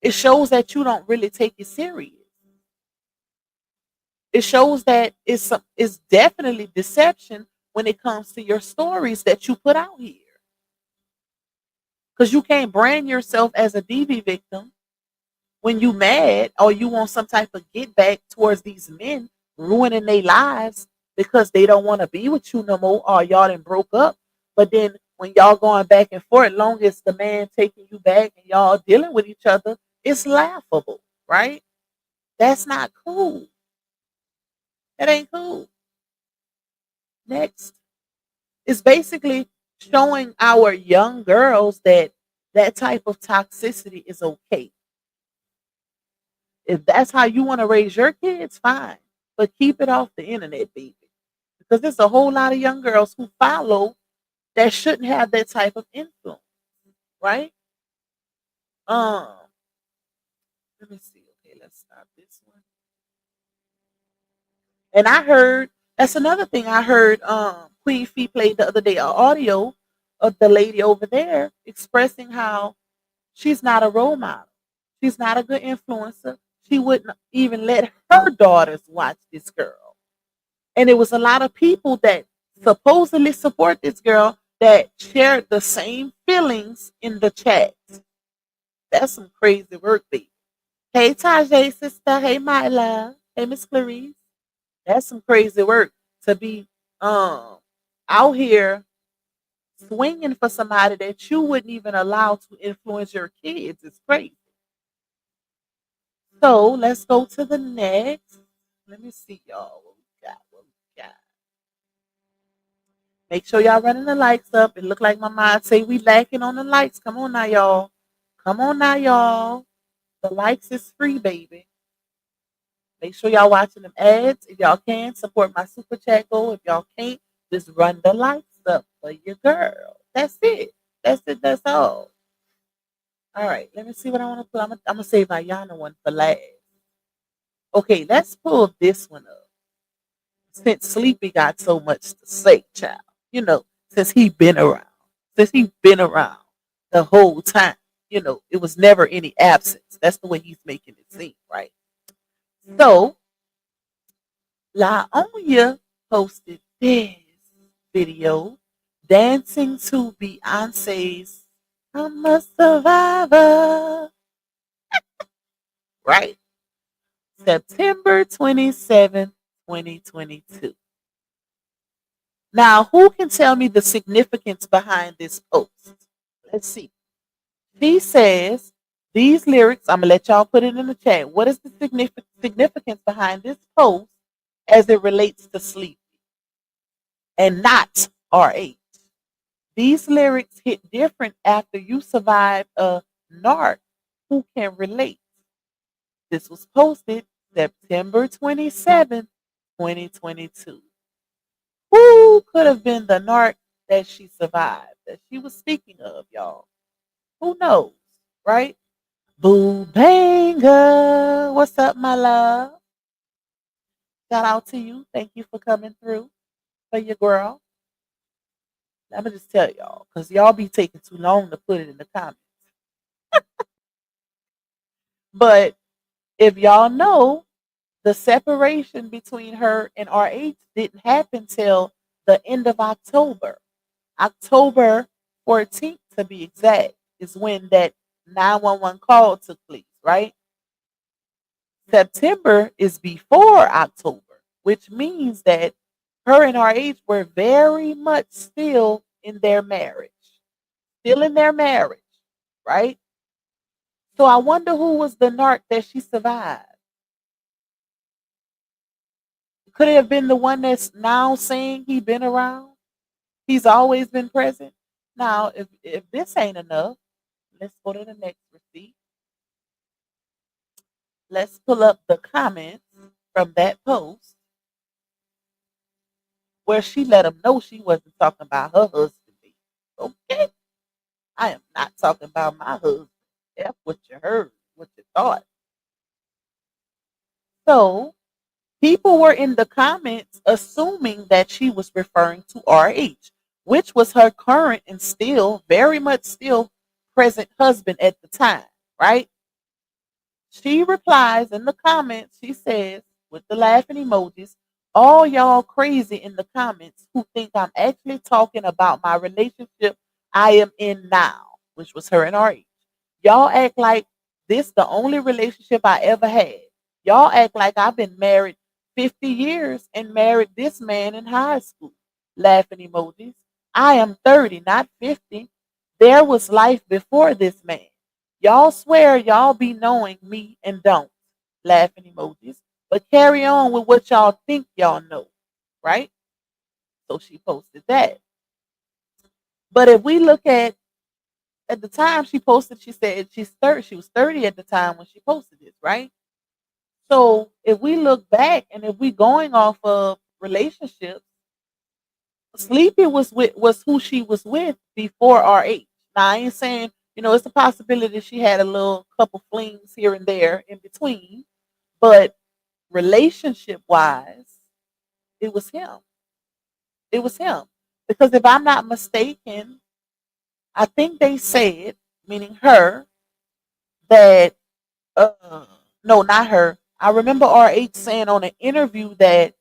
It shows that you don't really take it serious. It shows that it's definitely deception when it comes to your stories that you put out here. Because you can't brand yourself as a DV victim when you mad or you want some type of get back towards these men ruining their lives because they don't want to be with you no more, or y'all done broke up. But then when y'all going back and forth, long as the man taking you back and y'all dealing with each other, it's laughable, right? That's not cool. That ain't cool. Next. It's basically showing our young girls that that type of toxicity is okay. If that's how you want to raise your kids, fine. But keep it off the internet, baby. Because there's a whole lot of young girls who follow that shouldn't have that type of influence, right? Um, Let me see. Okay, let's stop this one. And I heard that's another thing I heard Queen Fee played the other day, an audio of the lady over there expressing how she's not a role model. She's not a good influencer. She wouldn't even let her daughters watch this girl. And it was a lot of people that supposedly support this girl that shared the same feelings in the chat. That's some crazy work, baby. Hey, Tajay, sister. Hey, my love. Hey, Miss Clarice. That's some crazy work to be um out here swinging for somebody that you wouldn't even allow to influence your kids. It's crazy. So let's go to the next. Let me see, y'all. What we got? What we got? Make sure y'all running the likes up. It look like my mind say we lacking on the likes. Come on now, y'all. Come on now, y'all. The likes is free, baby. Make sure y'all watching them ads. If y'all can, support my super chat goal. If y'all can't, just run the likes up for your girl. That's it. That's it. That's all. All right. Let me see what I want to put. I'm gonna save Ayana one for last. Okay, let's pull this one up. Since Sleepy got so much to say, child. Since he been around. Since he been around the whole time. It was never any absence. That's the way he's making it seem, right? So La Onya posted this video dancing to Beyonce's I'm a Survivor, right? September 27th, 2022. Now, who can tell me the significance behind this post? Let's see. She says, these lyrics, I'm going to let y'all put it in the chat. What is the significance behind this post as it relates to sleep and not RH? These lyrics hit different after you survive a narc who can relate. This was posted September 27th, 2022. Who could have been the narc that she survived, that she was speaking of, y'all? Who knows, right? Boo Banger. What's up, my love? Shout out to you. Thank you for coming through for your girl. I'm going to just tell y'all, because y'all be taking too long to put it in the comments. But if y'all know, the separation between her and RH didn't happen till the end of October. October 14th, to be exact, is when that 911 call took place, right? September is before October, which means that her and RH were very much still in their marriage. Still in their marriage, right? So I wonder who was the narc that she survived. Could it have been the one that's now saying he been around? He's always been present. Now, if this ain't enough, let's go to the next receipt. Let's pull up the comments from that post where she let him know she wasn't talking about her husband. Okay, I am not talking about my husband. F what you heard, what you thought. So people were in the comments assuming that she was referring to RH, which was her current and still very much still present husband at the time, right? She replies in the comments, she says, with the laughing emojis, all y'all crazy in the comments who think I'm actually talking about my relationship I am in now, which was her and RH. Y'all act like this the only relationship I ever had. Y'all act like I've been married 50 years and married this man in high school. Laughing emojis. I am 30, not 50. There was life before this man. Y'all swear y'all be knowing me and don't. Laughing emojis. But carry on with what y'all think y'all know. Right? So she posted that. But if we look at at the time she posted, she said she's 30. She was 30 at the time when she posted this, right? So if we look back and if we going off of relationships, Sleepy was who she was with before our age. Now I ain't saying, it's a possibility she had a little couple flings here and there in between, but relationship wise, it was him. It was him. Because if I'm not mistaken, I think they said, meaning her, that no, not her. I remember RH saying on an interview that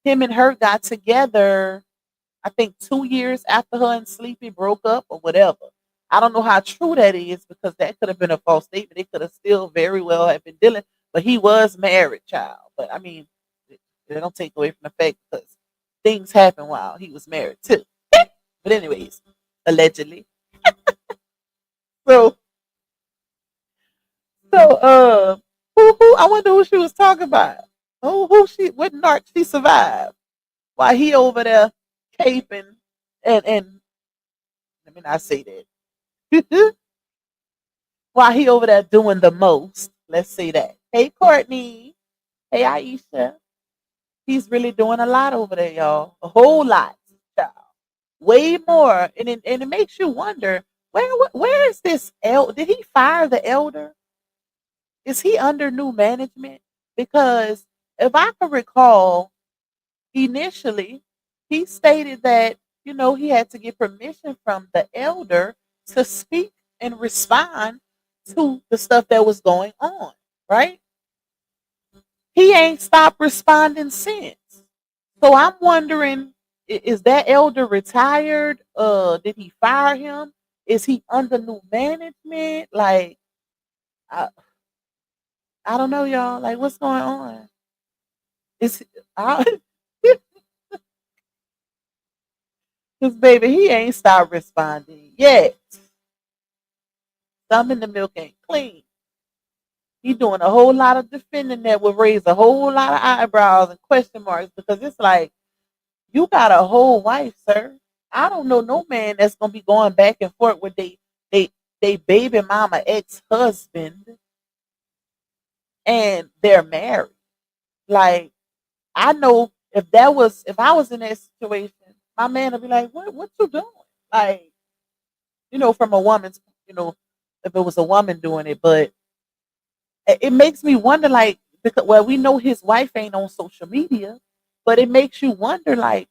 him and her got together, I think 2 years after her and Sleepy broke up or whatever. I don't know how true that is because that could have been a false statement. It could have still very well have been dealing, but he was married, child. But I mean, it don't take away from the fact because things happen while he was married too. But anyways, allegedly. So who I wonder who she was talking about. What narc she survived while he over there caping and let me not say that. While he over there doing the most. Let's say that. Hey Courtney. Hey Aisha. He's really doing a lot over there, y'all. A whole lot, child. Way more. And it makes you wonder, where is this did he fire the elder? Is he under new management? Because if I can recall, initially he stated that, he had to get permission from the elder to speak and respond to the stuff that was going on, right? He ain't stopped responding since. So I'm wondering, is that elder retired? Did he fire him? Is he under new management? Like, I, I don't know, y'all. Like, what's going on? Is I, Cause baby, he ain't stopped responding yet. Some in the milk ain't clean. He doing a whole lot of defending that would raise a whole lot of eyebrows and question marks because it's like you got a whole wife, sir. I don't know no man that's gonna be going back and forth with they they baby mama ex husband and they're married. Like I know if I was in that situation, my man would be like, what you doing? Like, from a woman's, if it was a woman doing it, but it makes me wonder, like, because well, we know his wife ain't on social media, but it makes you wonder, like,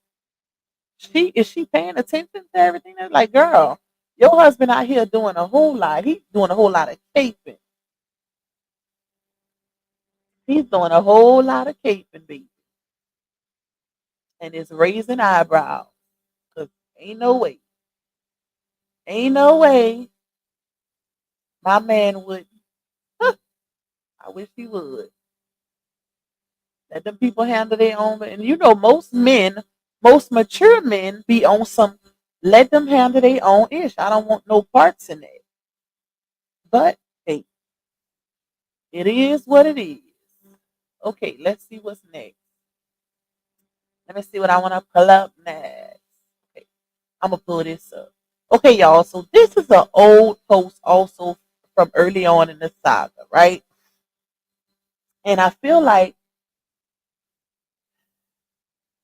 she paying attention to everything? That's like, girl, your husband out here doing a whole lot. He's doing a whole lot of caping. He's doing a whole lot of caping, baby, and it's raising eyebrows. Cause ain't no way, my man would. I wish he would. Let them people handle their own. And most mature men be on some, let them handle their own ish. I don't want no parts in that. But hey, it is what it is. Okay, let's see what's next. Let me see what I want to pull up next. Okay, I'm gonna pull this up. Okay, y'all. So this is an old post also from early on in the saga, right? And I feel like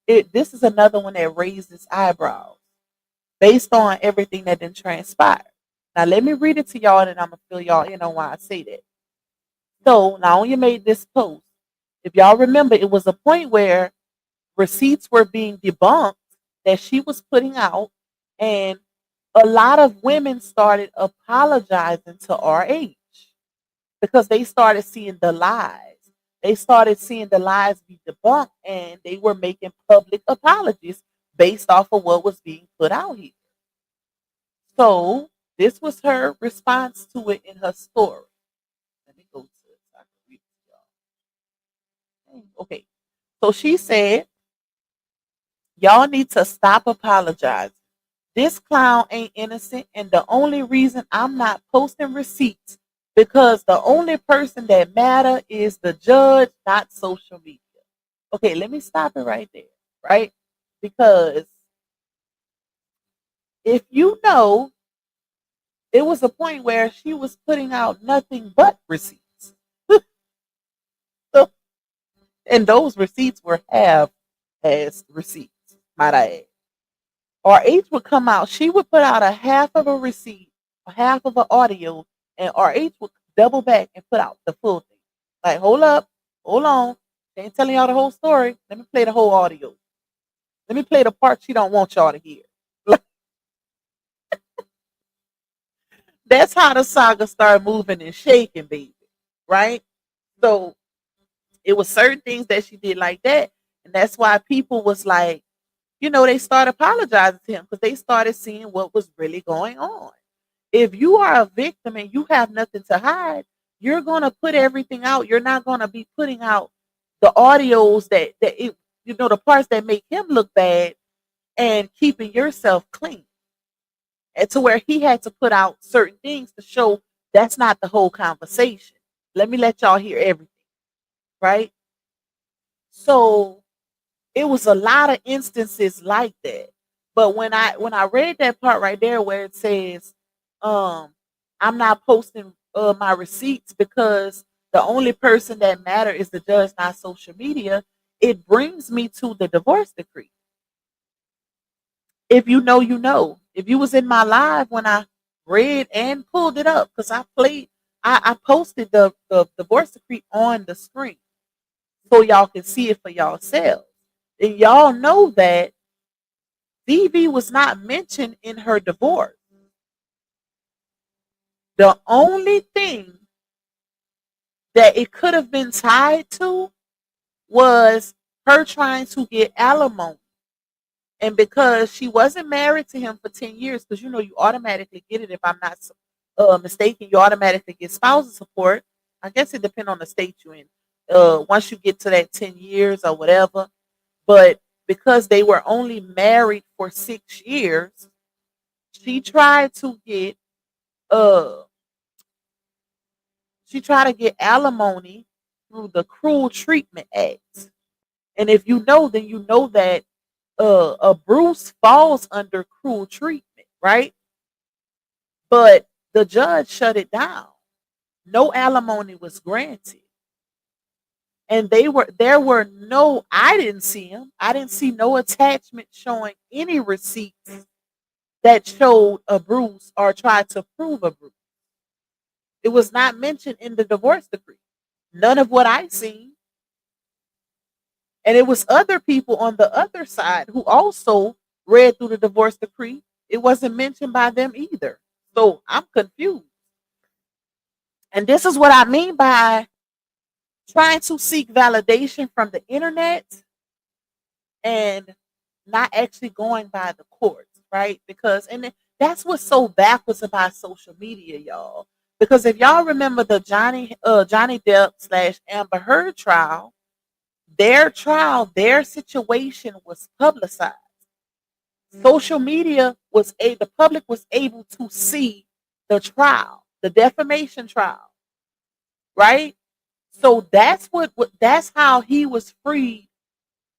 this is another one that raises eyebrows based on everything that then transpired. Now let me read it to y'all and I'm gonna fill y'all in on why I say that. So now you made this post. If y'all remember, it was a point where receipts were being debunked that she was putting out, and a lot of women started apologizing to RH because they started seeing the lies. They started seeing the lies be debunked and they were making public apologies based off of what was being put out here. So this was her response to it in her story. Let me go to it so I can read it to y'all. Okay. So she said, y'all need to stop apologizing. This clown ain't innocent, and the only reason I'm not posting receipts because the only person that matter is the judge, not social media. Okay, let me stop it right there, right? Because if you know It was a point where she was putting out nothing but receipts. So, and those receipts were half as receipts, might I add. RH would come out, she would put out a half of a receipt, a half of an audio, and RH would double back and put out the full thing. Like, hold up, hold on. She ain't telling y'all the whole story. Let me play the whole audio. Let me play the part she don't want y'all to hear. That's how the saga started moving and shaking, baby. Right? So it was certain things that she did like that. And that's why people was like, they started apologizing to him because they started seeing what was really going on. If you are a victim and you have nothing to hide, you're gonna put everything out. You're not gonna be putting out the audios the parts that make him look bad and keeping yourself clean. And to where he had to put out certain things to show that's not the whole conversation. Let me let y'all hear everything, right? So it was a lot of instances like that. But when I read that part right there where it says, I'm not posting my receipts because the only person that matter is the judge, not social media, it brings me to the divorce decree. If you know, you know. If you was in my live when I read and pulled it up, because I posted the divorce decree on the screen so y'all can see it for yourselves. And y'all know that DV was not mentioned in her divorce. The only thing that it could have been tied to was her trying to get alimony. And because she wasn't married to him for 10 years, because you automatically get it, if I'm not mistaken, you automatically get spousal support. I guess it depends on the state you're in. Once you get to that 10 years or whatever. But because they were only married for 6 years, she tried to get uh alimony through the Cruel Treatment Act. And if you know, then you know that Bruce falls under cruel treatment, right? But the judge shut it down. No alimony was granted. And there were no, I didn't see them. I didn't see no attachment showing any receipts that showed a Bruce or tried to prove a Bruce. It was not mentioned in the divorce decree. None of what I seen. And it was other people on the other side who also read through the divorce decree. It wasn't mentioned by them either. So I'm confused. And this is what I mean by trying to seek validation from the internet and not actually going by the courts, right? Because that's what's so backwards about social media, y'all. Because if y'all remember the Johnny Depp slash Amber Heard trial, their situation was publicized. Social media the public was able to see the trial, the defamation trial, right? So that's how he was freed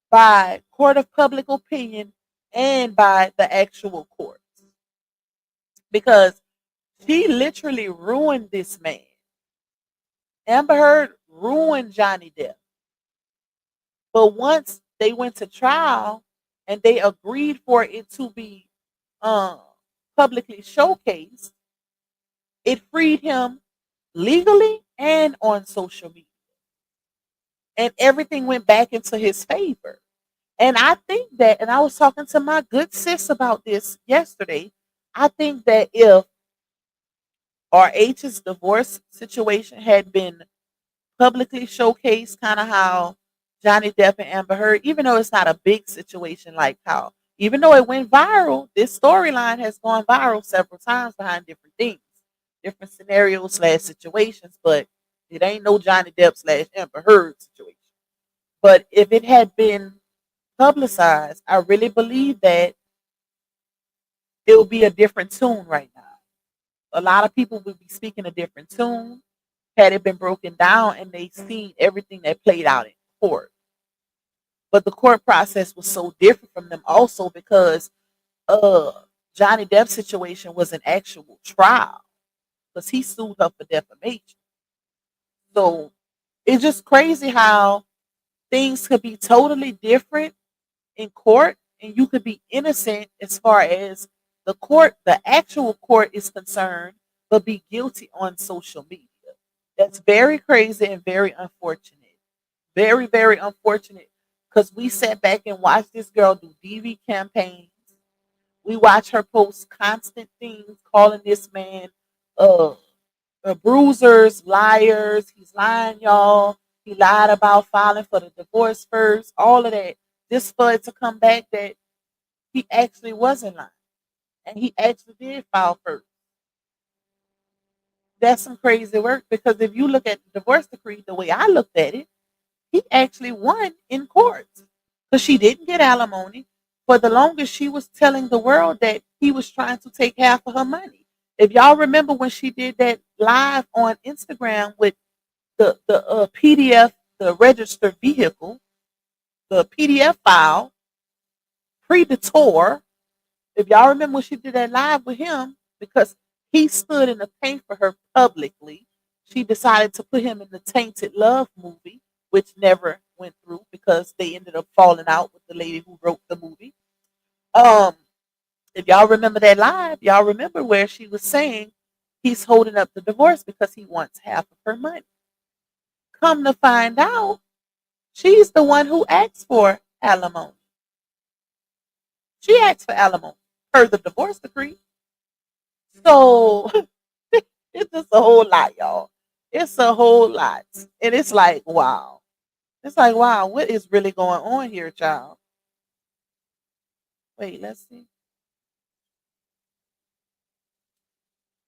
by court of public opinion and by the actual courts. Because she literally ruined this man. Amber Heard ruined Johnny Depp. But once they went to trial and they agreed for it to be um, publicly showcased, it freed him legally and on social media. And everything went back into his favor. And I think that, and I was talking to my good sis about this yesterday. I think that if RH's divorce situation had been publicly showcased, kind of how Johnny Depp and Amber Heard, even though it's not a big situation like how, even though it went viral, this storyline has gone viral several times behind different things, different scenarios slash situations, but it ain't no Johnny Depp slash Amber Heard situation. But if it had been publicized, I really believe that it would be a different tune right now. A lot of people would be speaking a different tune had it been broken down and they seen everything that played out in court. But the court process was so different from them also because Johnny Depp's situation was an actual trial because he sued her for defamation. So it's just crazy how things could be totally different in court and you could be innocent as far as the actual court is concerned, but be guilty on social media. That's very crazy and very unfortunate. Very, very unfortunate because we sat back and watched this girl do DV campaigns. We watch her post constant things calling this man uh, bruisers, liars. He's lying, y'all. He lied about filing for the divorce first, all of that. Just for it to come back that he actually wasn't lying. And he actually did file first. That's some crazy work because if you look at the divorce decree, the way I looked at it, he actually won in court because she didn't get alimony. For the longest, she was telling the world that he was trying to take half of her money. If y'all remember when she did that live on Instagram with the PDF, the registered vehicle, the PDF file, Predator. If y'all remember when she did that live with him, because he stood in the paint for her publicly, she decided to put him in the Tainted Love movie, which never went through because they ended up falling out with the lady who wrote the movie. Um, if y'all remember that live, y'all remember where she was saying he's holding up the divorce because he wants half of her money. Come to find out, she's the one who asked for alimony. She asked for alimony per the divorce decree. So it's just a whole lot, y'all. It's a whole lot. And it's like, wow. It's like, wow, what is really going on here, child? Wait, let's see.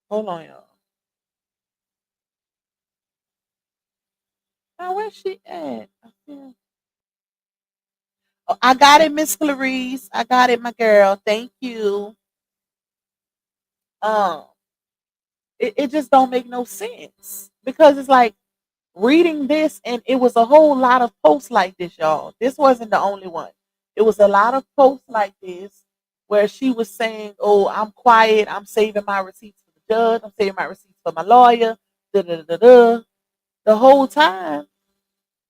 Hold on, y'all. Now, where's she at? Oh, I got it, Miss Clarice. I got it, my girl. Thank you. Um, it just don't make no sense because it's like reading this, and it was a whole lot of posts like this, y'all. This wasn't the only one. It was a lot of posts like this where she was saying, "Oh, I'm quiet. I'm saving my receipts for the judge. I'm saving my receipts for my lawyer." Da da da da. The whole time,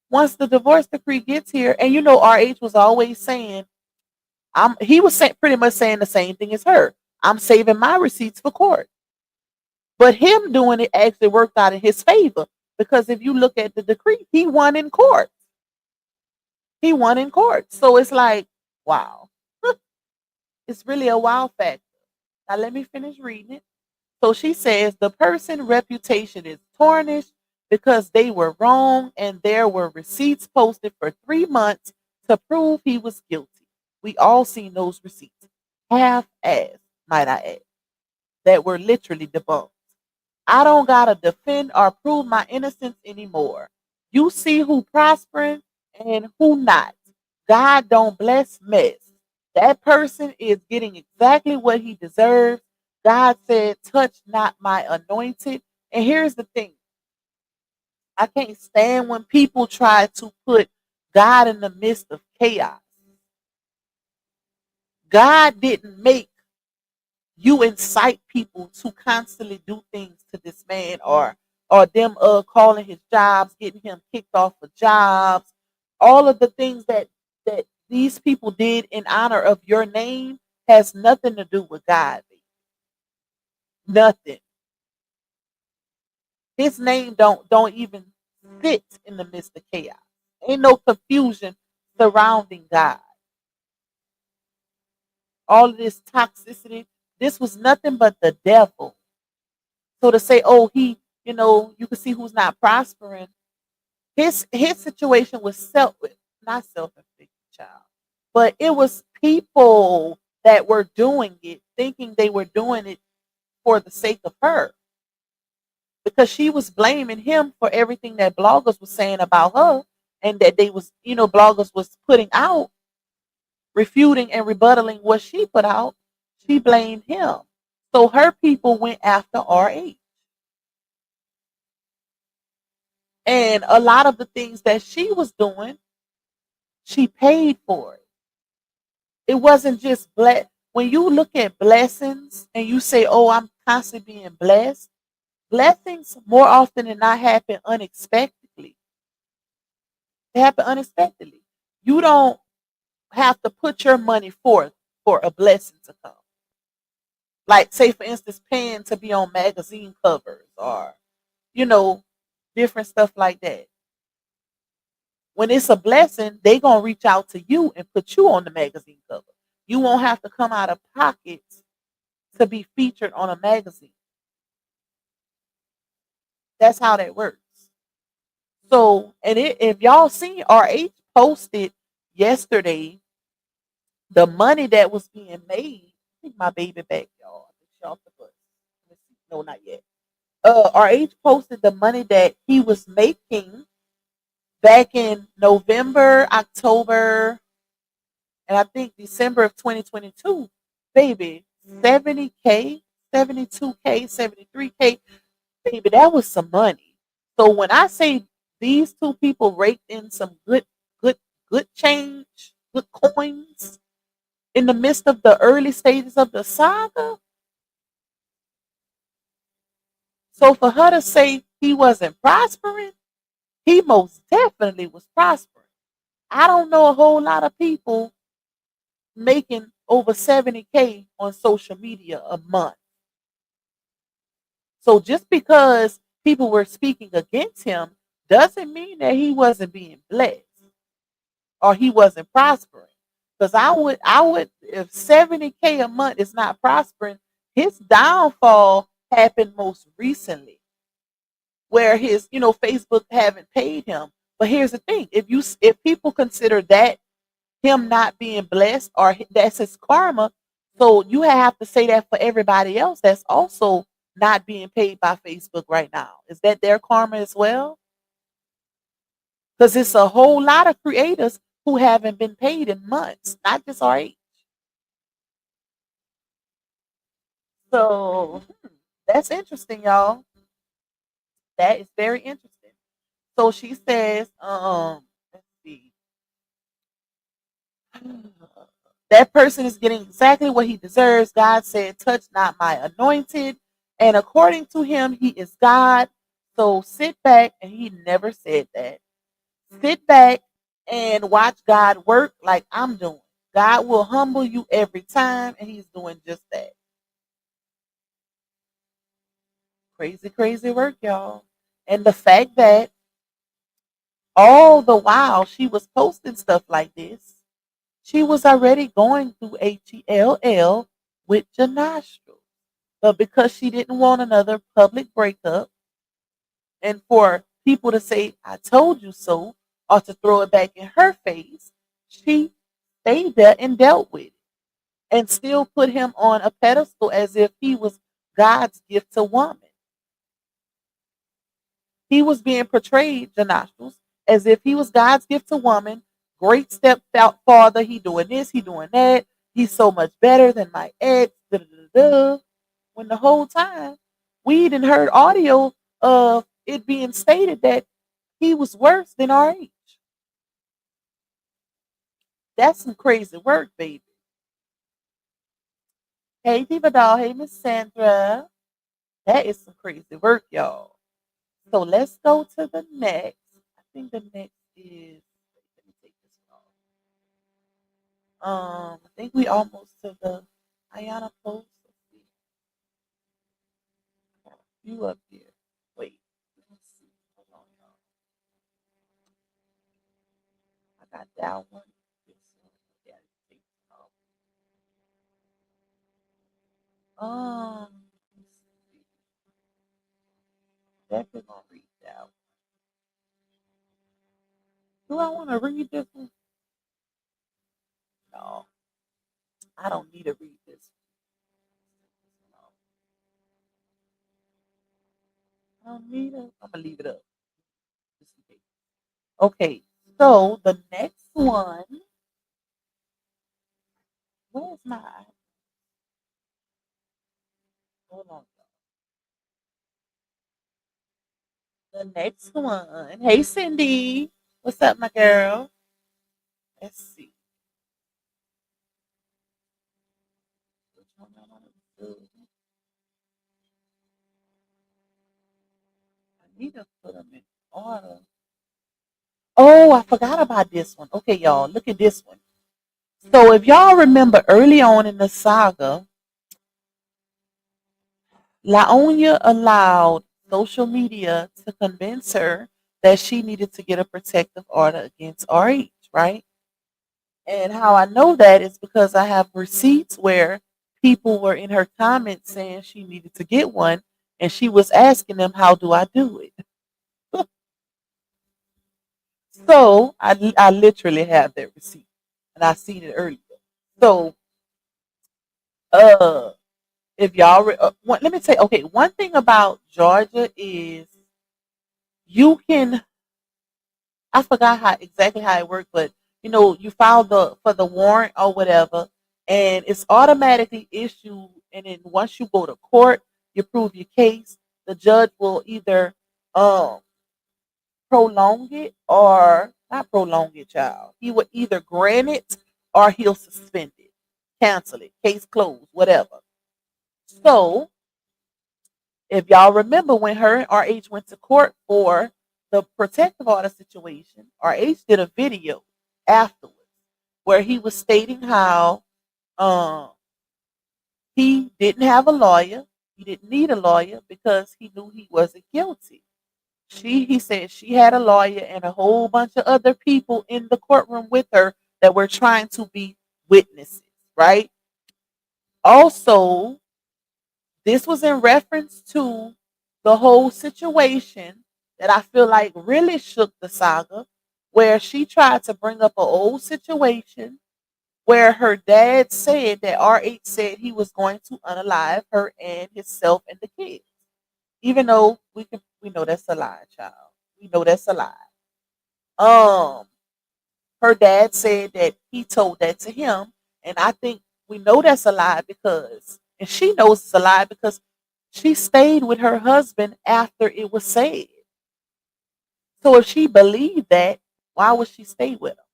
once the divorce decree gets here, and you know, RH was always saying, He was pretty much saying the same thing as her. I'm saving my receipts for court. But him doing it actually worked out in his favor because if you look at the decree, he won in court. He won in court. So it's like, wow. It's really a wow factor. Now let me finish reading it. So she says the person's reputation is tarnished because they were wrong and there were receipts posted for 3 months to prove he was guilty. We all seen those receipts. Half-assed, might I add, that were literally debunked. I don't gotta defend or prove my innocence anymore. You see who prospering and who not. God don't bless mess. That person is getting exactly what he deserves. God said, touch not my anointed. And here's the thing. I can't stand when people try to put God in the midst of chaos. God didn't make you incite people to constantly do things to this man or them calling his jobs, getting him kicked off of jobs, all of the things that these people did in honor of your name has nothing to do with God. Nothing. His name don't even sit in the midst of chaos. Ain't no confusion surrounding God. All of this toxicity, this was nothing but the devil. So to say, oh, you can see who's not prospering. His situation was not self-inflicted, child, but it was people that were doing it, thinking they were doing it for the sake of her, because she was blaming him for everything that bloggers was saying about her, and that they was, bloggers was putting out, refuting and rebuttaling what she put out. She blamed him, so her people went after RH. And a lot of the things that she was doing, she paid for it. It wasn't just black. when you look at blessings and you say, "Oh, I'm constantly being blessed," blessings more often than not happen unexpectedly. They happen unexpectedly. You don't have to put your money forth for a blessing to come. Like, say, for instance, paying to be on magazine covers or, you know, different stuff like that. When it's a blessing, they gonna reach out to you and put you on the magazine cover. You won't have to come out of pocket to be featured on a magazine. That's how that works. So, and if y'all seen, RH posted yesterday the money that was being made. I think my baby back, y'all. I think she off the bus. Let's see. No, not yet. RH posted the money that he was making back in November, October, and I think December of 2022. Baby, 70K, 72K, 73K. Baby, that was some money. So when I say these two people raked in some good, good change, good coins in the midst of the early stages of the saga, so for her to say he wasn't prospering, he most definitely was prospering. I don't know a whole lot of people making over 70K on social media a month. So just because people were speaking against him doesn't mean that he wasn't being blessed or he wasn't prospering. Because I would, if 70K a month is not prospering, his downfall happened most recently, where Facebook haven't paid him. But here's the thing: if people consider that him not being blessed or that's his karma, so you have to say that for everybody else that's also not being paid by Facebook right now. Is that their karma as well? Because it's a whole lot of creators who haven't been paid in months, not just RH. So that's interesting, y'all. That is very interesting. So she says, let's see. That person is getting exactly what he deserves. God said, "Touch not my anointed." And according to him, he is God. So sit back, and he never said that. Sit back and watch God work like I'm doing. God will humble you every time, and he's doing just that. Crazy, crazy work, y'all. And the fact that all the while she was posting stuff like this, she was already going through HELL with Janastro. But because she didn't want another public breakup and for people to say, "I told you so," or to throw it back in her face, she stayed there and dealt with it and still put him on a pedestal as if he was God's gift to woman. He was being portrayed, Janastros, as if he was God's gift to woman, great stepfather. He doing this, he doing that. He's so much better than my ex. Da, da, da, da. When the whole time we didn't heard audio of it being stated that he was worse than RH. That's some crazy work, baby. Hey, Diva Doll. Hey, Miss Sandra. That is some crazy work, y'all. So let's go to the next. I think the next is. Let me take this off. I think we almost to the Ayana post. Let's see. Got a few up here. Wait. Let's see. Hold on, y'all. I got that one. This one. Yeah, take it off. Let's see. Definitely gonna read that one. Do I want to read this one? No, I don't need to read this. No, I don't need it. I'm gonna leave it up. Just in case. Okay, so the next one. Where's my? Hold on. The next one. Hey, Cindy. What's up, my girl? Let's see. Which one I want to do? I need to put them in order. Oh, I forgot about this one. Okay, y'all, look at this one. So if y'all remember early on in the saga, Laonia allowed social media to convince her that she needed to get a protective order against RH, right? And how I know that is because I have receipts where people were in her comments saying she needed to get one, and she was asking them, "How do I do it?" So I literally have that receipt, and I seen it earlier. So uh, if y'all let me say, okay, one thing about Georgia is you can, I forgot how exactly how it worked, but you file the for the warrant or whatever, and it's automatically issued. And then once you go to court, you prove your case. The judge will either um prolong it or not prolong it, child. He will either grant it or he'll suspend it, cancel it, case closed, whatever. So if y'all remember when her and RH went to court for the protective order situation, RH did a video afterwards where he was stating how um, he didn't have a lawyer. He didn't need a lawyer because he knew he wasn't guilty. He said she had a lawyer and a whole bunch of other people in the courtroom with her that were trying to be witnesses, right? Also, this was in reference to the whole situation that I feel like really shook the saga, where she tried to bring up an old situation where her dad said that RH said he was going to unalive her and himself and the kids. Even though we know that's a lie, child. We know that's a lie. Um, her dad said that he told that to him, and I think we know that's a lie because, and she knows it's a lie because she stayed with her husband after it was said. So if she believed that, why would she stay with him?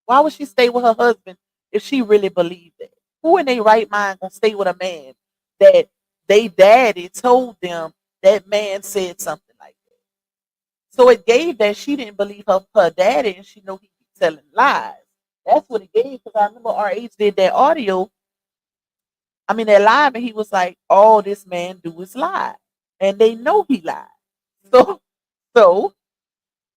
Why would she stay with her husband if she really believed that? Who in their right mind gonna stay with a man that they daddy told them that man said something like that? So it gave that she didn't believe her daddy and she know he be telling lies. That's what it gave because I remember RH did that audio. I mean that live, and he was like, "All this man do is lie," and they know he lied. So, so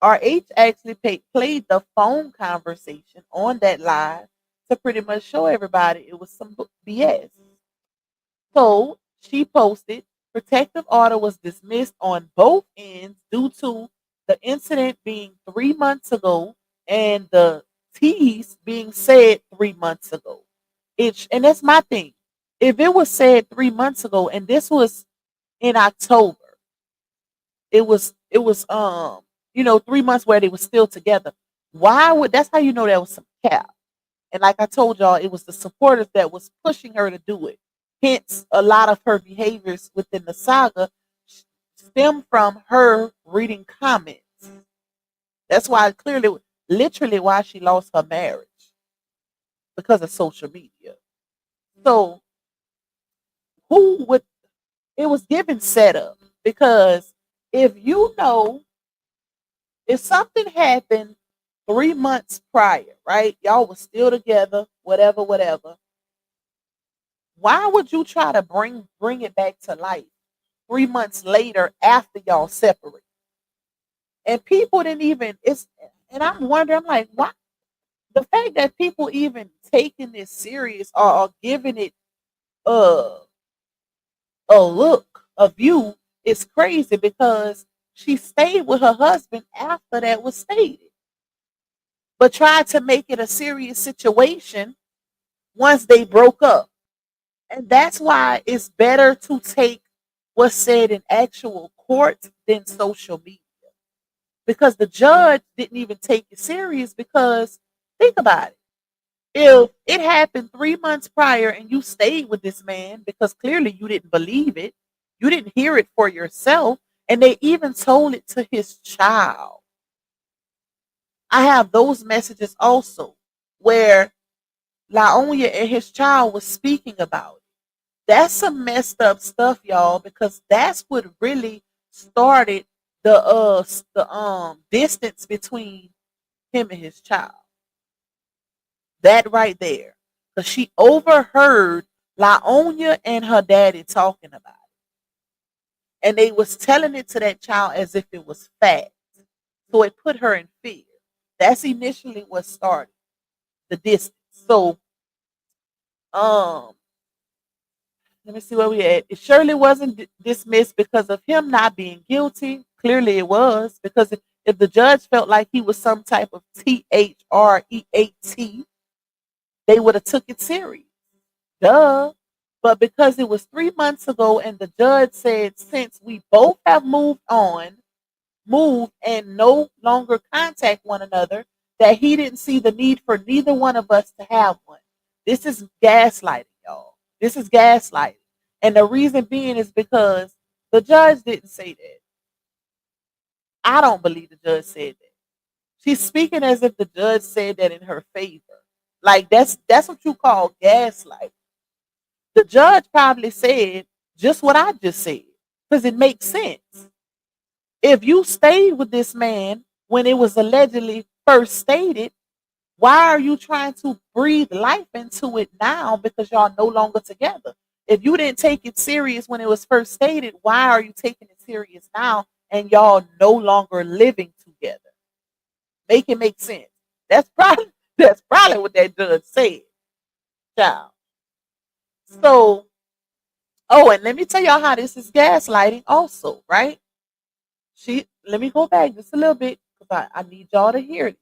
RH actually played the phone conversation on that live to pretty much show everybody it was some BS. So she posted, protective order was dismissed on both ends due to the incident being 3 months ago and the tease being said 3 months ago. And that's my thing. If it was said 3 months ago and this was in October, it was 3 months where they were still together. Why would that's how you know there was some cap. And like I told y'all, it was the supporters that was pushing her to do it. Hence, a lot of her behaviors within the saga stem from her reading comments. That's why clearly, literally, why she lost her marriage because of social media. So, who would it was given setup because if you know if something happened 3 months prior, right? Y'all was still together, whatever, whatever. Why would you try to bring it back to life 3 months later after y'all separate? And people didn't even and I'm wondering, I'm like, why the fact that people even taking this serious or giving it uh a look, a view is crazy because she stayed with her husband after that was stated, but tried to make it a serious situation once they broke up. And that's why it's better to take what's said in actual court than social media. Because the judge didn't even take it serious because think about it. If it happened 3 months prior and you stayed with this man because clearly you didn't believe it, you didn't hear it for yourself, and they even told it to his child. I have those messages also where Laonia and his child was speaking about it. That's some messed up stuff, y'all, because that's what really started the distance between him and his child. That right there. Because she overheard Laonia and her daddy talking about it. And they was telling it to that child as if it was fact. So it put her in fear. That's initially what started the distance. So um let me see where we at. It surely wasn't dismissed because of him not being guilty. Clearly it was, because if the judge felt like he was some type of THREAT, they would have took it serious. Duh. But because it was 3 months ago and the judge said since we both have moved and no longer contact one another, that he didn't see the need for neither one of us to have one. This is gaslighting, y'all. This is gaslighting. And the reason being is because the judge didn't say that. I don't believe the judge said that. She's speaking as if the judge said that in her favor. Like that's what you call gaslight. The judge probably said just what I just said because it makes sense. If you stayed with this man when it was allegedly first stated, why are you trying to breathe life into it now because y'all no longer together? If you didn't take it serious when it was first stated, why are you taking it serious now and y'all no longer living together? Make it make sense. That's probably that's probably what that judge said, child. So, oh, and let me tell y'all how this is gaslighting also, right? Let me go back just a little bit because I need y'all to hear it.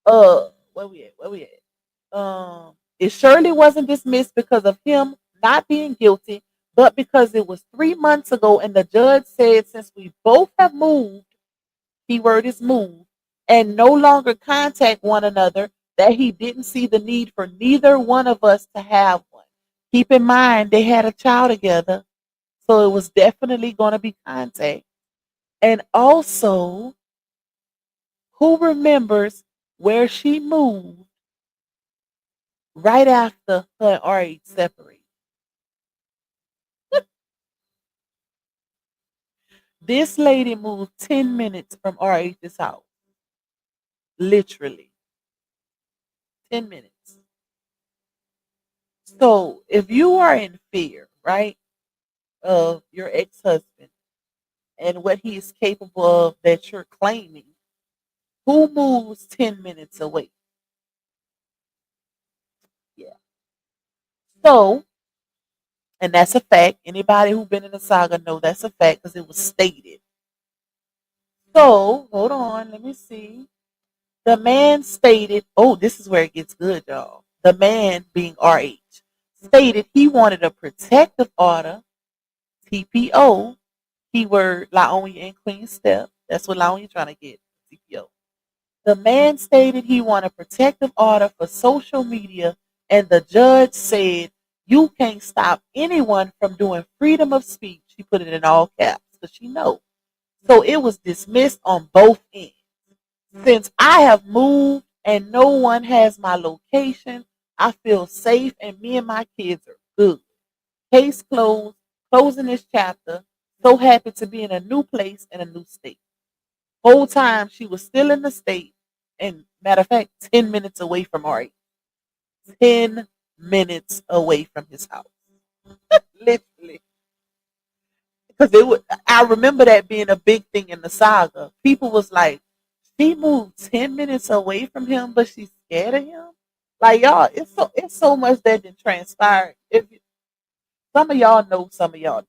Where we at? Where we at? It surely wasn't dismissed because of him not being guilty, but because it was 3 months ago and the judge said since we both have moved, keyword is moved, and no longer contact one another, that he didn't see the need for neither one of us to have one. Keep in mind they had a child together, so it was definitely going to be contact. And also, who remembers where she moved right after her and RH separated? This lady moved 10 minutes from RH's house. Literally 10 minutes. So if you are in fear, right, of your ex-husband and what he is capable of that you're claiming, who moves 10 minutes away? Yeah. So, and that's a fact. Anybody who's been in the saga know that's a fact because it was stated. So, hold on, let me see. The man stated, oh, this is where it gets good, y'all. The man, being RH, stated he wanted a protective order, TPO, keyword Laonia and Queen Step. That's what Laonia trying to get, TPO. The man stated he wanted a protective order for social media, and the judge said, you can't stop anyone from doing freedom of speech. She put it in all caps because she knows. So it was dismissed on both ends. Since I have moved and no one has my location, I feel safe and me and my kids are good. Case closed, closing this chapter. So happy to be in a new place and a new state. Whole time she was still in the state, and matter of fact, 10 minutes away from Ari. 10 minutes away from his house. Literally. Because I remember that being a big thing in the saga. People was like, she moved 10 minutes away from him, but she's scared of him. Like y'all, it's so much that didn't transpire. Some of y'all know, some of y'all know.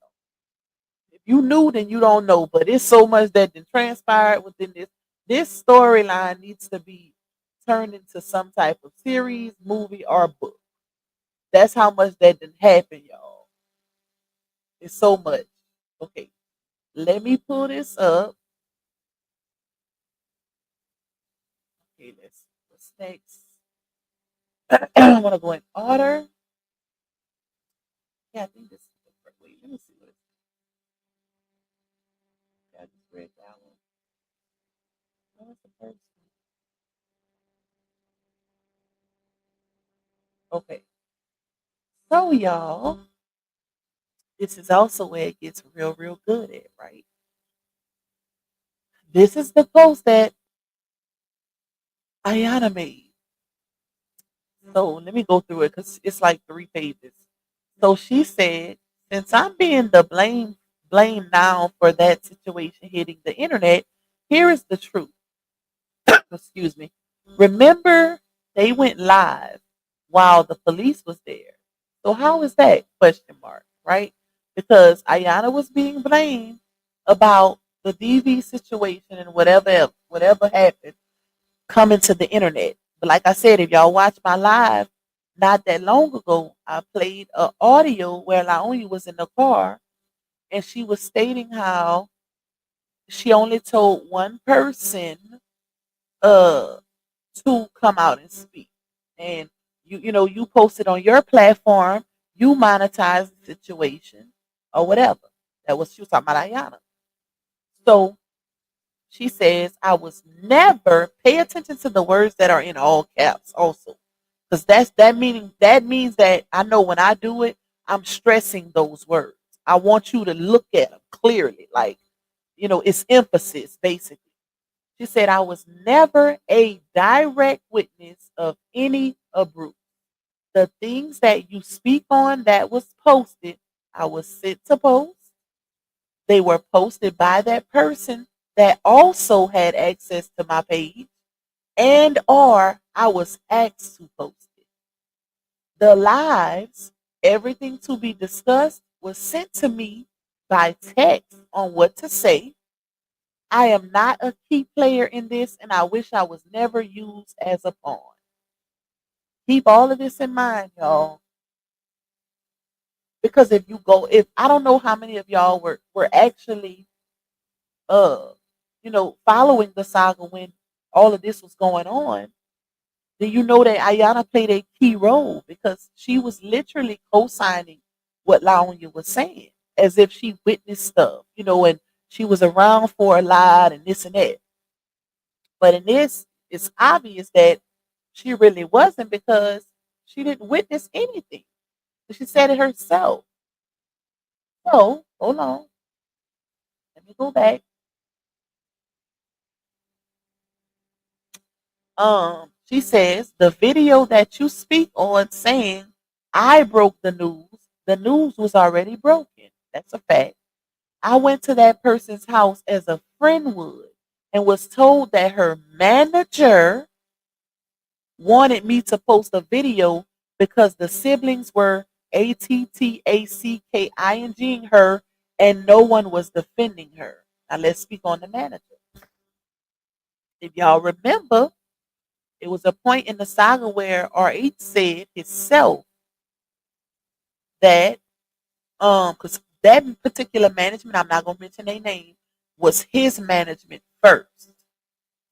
If you knew, then you don't know. But it's so much that didn't transpire within this. This storyline needs to be turned into some type of series, movie, or book. That's how much that didn't happen, y'all. It's so much. Okay, let me pull this up. Okay, what's next? I want to go in order. Yeah, I think this is the first. Wait, let me see what it's. Yeah, I just read that one. What was the first Okay. So y'all, this is also where it gets real, real good at, right? This is the post that Ayana made. So let me go through it because it's like 3 pages. So she said, since I'm being the blame now for that situation hitting the internet, here is the truth. Excuse me. Remember, they went live while the police was there. So how is that? Question mark, right? Because Ayana was being blamed about the DV situation and whatever happened coming to the internet. But like I said, if y'all watch my live not that long ago, I played an audio where Laonia was in the car and she was stating how she only told one person uh to come out and speak. And you posted on your platform, you monetize the situation or whatever. That was she was talking about Ayana. So she says, I was never pay attention to the words that are in all caps also. Because that means that I know when I do it, I'm stressing those words. I want you to look at them clearly. Like, it's emphasis basically. She said, I was never a direct witness of any abuse. The things that you speak on that was posted, I was sent to post. They were posted by that person that also had access to my page, and or I was asked to post it. The lives, everything to be discussed was sent to me by text on what to say. I am not a key player in this, and I wish I was never used as a pawn. Keep all of this in mind, y'all. Because if I don't know how many of y'all were actually uh following the saga when all of this was going on, then you know that Ayana played a key role because she was literally co-signing what Laonia was saying, as if she witnessed stuff, and she was around for a lot and this and that. But in this, it's obvious that she really wasn't because she didn't witness anything. She said it herself. So, hold on. Let me go back. She says the video that you speak on saying I broke the news was already broken. That's a fact. I went to that person's house as a friend would and was told that her manager wanted me to post a video because the siblings were ATTACKINGing her and no one was defending her. Now let's speak on the manager. If y'all remember, it was a point in the saga where RH said himself that because that particular management, I'm not gonna mention their name, was his management first.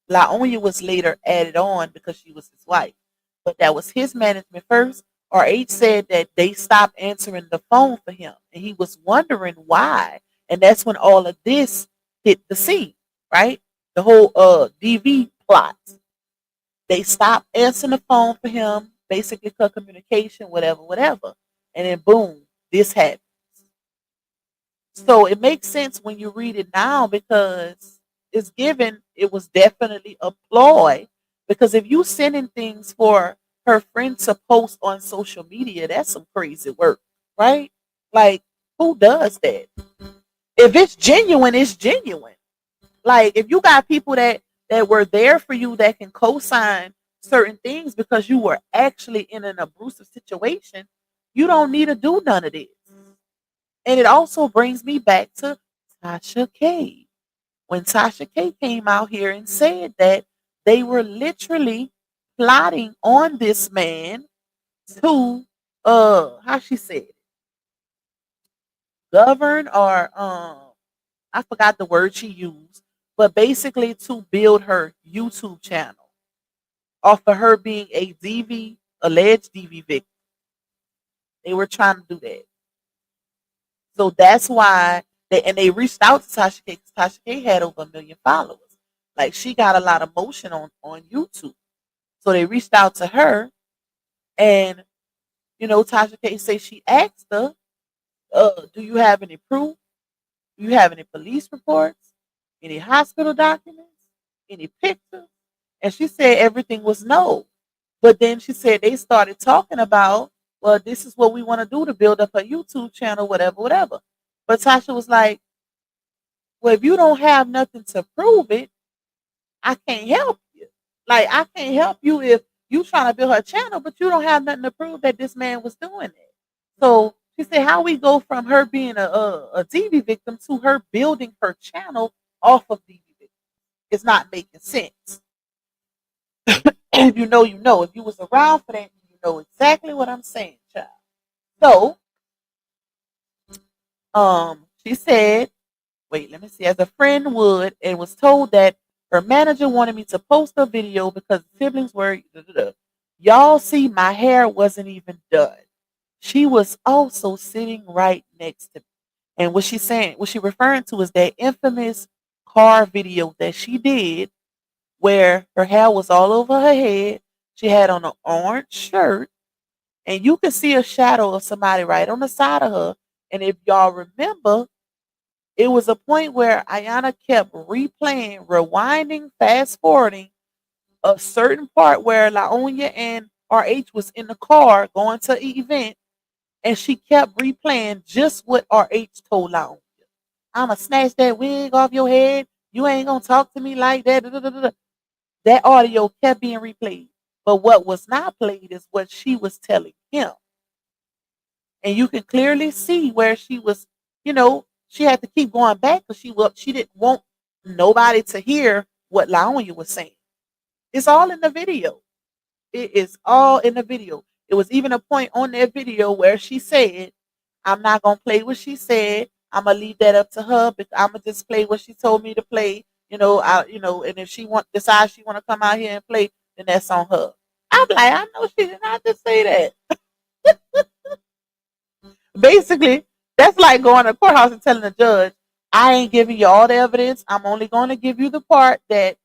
Laonia was later added on because she was his wife. But that was his management first. RH said that they stopped answering the phone for him. And he was wondering why. And that's when all of this hit the scene, right? The whole DV plot. They stopped answering the phone for him, basically cut communication, whatever, whatever. And then boom, this happened. So it makes sense when you read it now because it was definitely a ploy. Because if you sending things for her friend to post on social media, that's some crazy work, right? Like, who does that? If it's genuine, it's genuine. Like, if you got people that were there for you that can co-sign certain things because you were actually in an abusive situation, you don't need to do none of this. And it also brings me back to Tasha K. When Tasha K came out here and said that they were literally plotting on this man to how she said it, govern or I forgot the word she used, but basically to build her YouTube channel off of her being a DV, alleged DV victim. They were trying to do that. So that's why they reached out to Tasha K. Tasha K had over 1 million followers. Like she got a lot of motion on YouTube. So they reached out to her and Tasha K say she asked her, do you have any proof? Do you have any police reports? Any hospital documents? Any pictures? And she said everything was no. But then she said they started talking about, well, this is what we want to do to build up a YouTube channel, whatever, whatever. But Tasha was like, well, if you don't have nothing to prove it, I can't help you. Like, I can't help you if you trying to build her channel, but you don't have nothing to prove that this man was doing it. So she said, how we go from her being a DV victim to her building her channel off of DV victim? It's not making sense. If you know, you know. If you was around for that, you know exactly what I'm saying, child. So, she said, wait, let me see. As a friend would, and was told that her manager wanted me to post a video because the siblings were. Y'all see, my hair wasn't even done. She was also sitting right next to me. And what she's saying, what she referring to is that infamous car video that she did where her hair was all over her head. She had on an orange shirt, and you could see a shadow of somebody right on the side of her. And if y'all remember, it was a point where Ayana kept replaying, rewinding, fast forwarding a certain part where Laonya and RH was in the car going to an event, and she kept replaying just what RH told Laonya. I'ma snatch that wig off your head. You ain't gonna talk to me like that. Da, da, da, da. That audio kept being replayed. But what was not played is what she was telling him. And you can clearly see where she was, she had to keep going back because she didn't want nobody to hear what Laonya was saying. It's all in the video. It is all in the video. It was even a point on that video where she said, I'm not gonna play what she said. I'm gonna leave that up to her, but I'm gonna just play what she told me to play. And if she decides she wanna come out here and play, then that's on her. I'm like, I know she did not just say that. Basically, that's like going to the courthouse and telling the judge, I ain't giving you all the evidence. I'm only going to give you the part that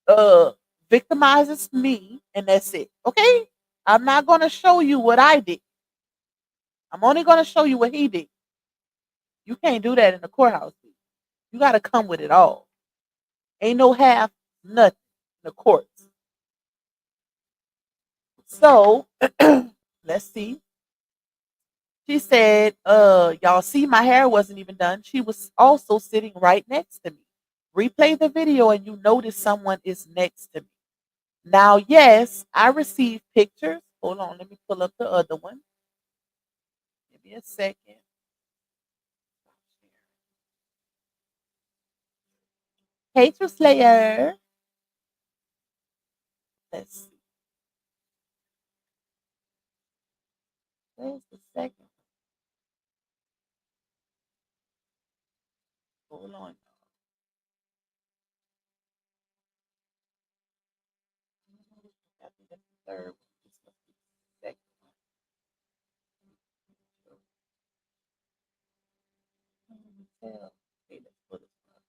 uh victimizes me, and that's it. Okay? I'm not going to show you what I did. I'm only going to show you what he did. You can't do that in the courthouse. You got to come with it all. Ain't no half, nothing in the courts. So, let's see. She said, y'all see, my hair wasn't even done. She was also sitting right next to me. Replay the video and you notice someone is next to me. Now, yes, I received pictures. Hold on, let me pull up the other one. Give me a second. Hey, Slayer. Let's see. Where's the second? Hold on. I think that's the third one. This must be the second one. Okay, let's put it up.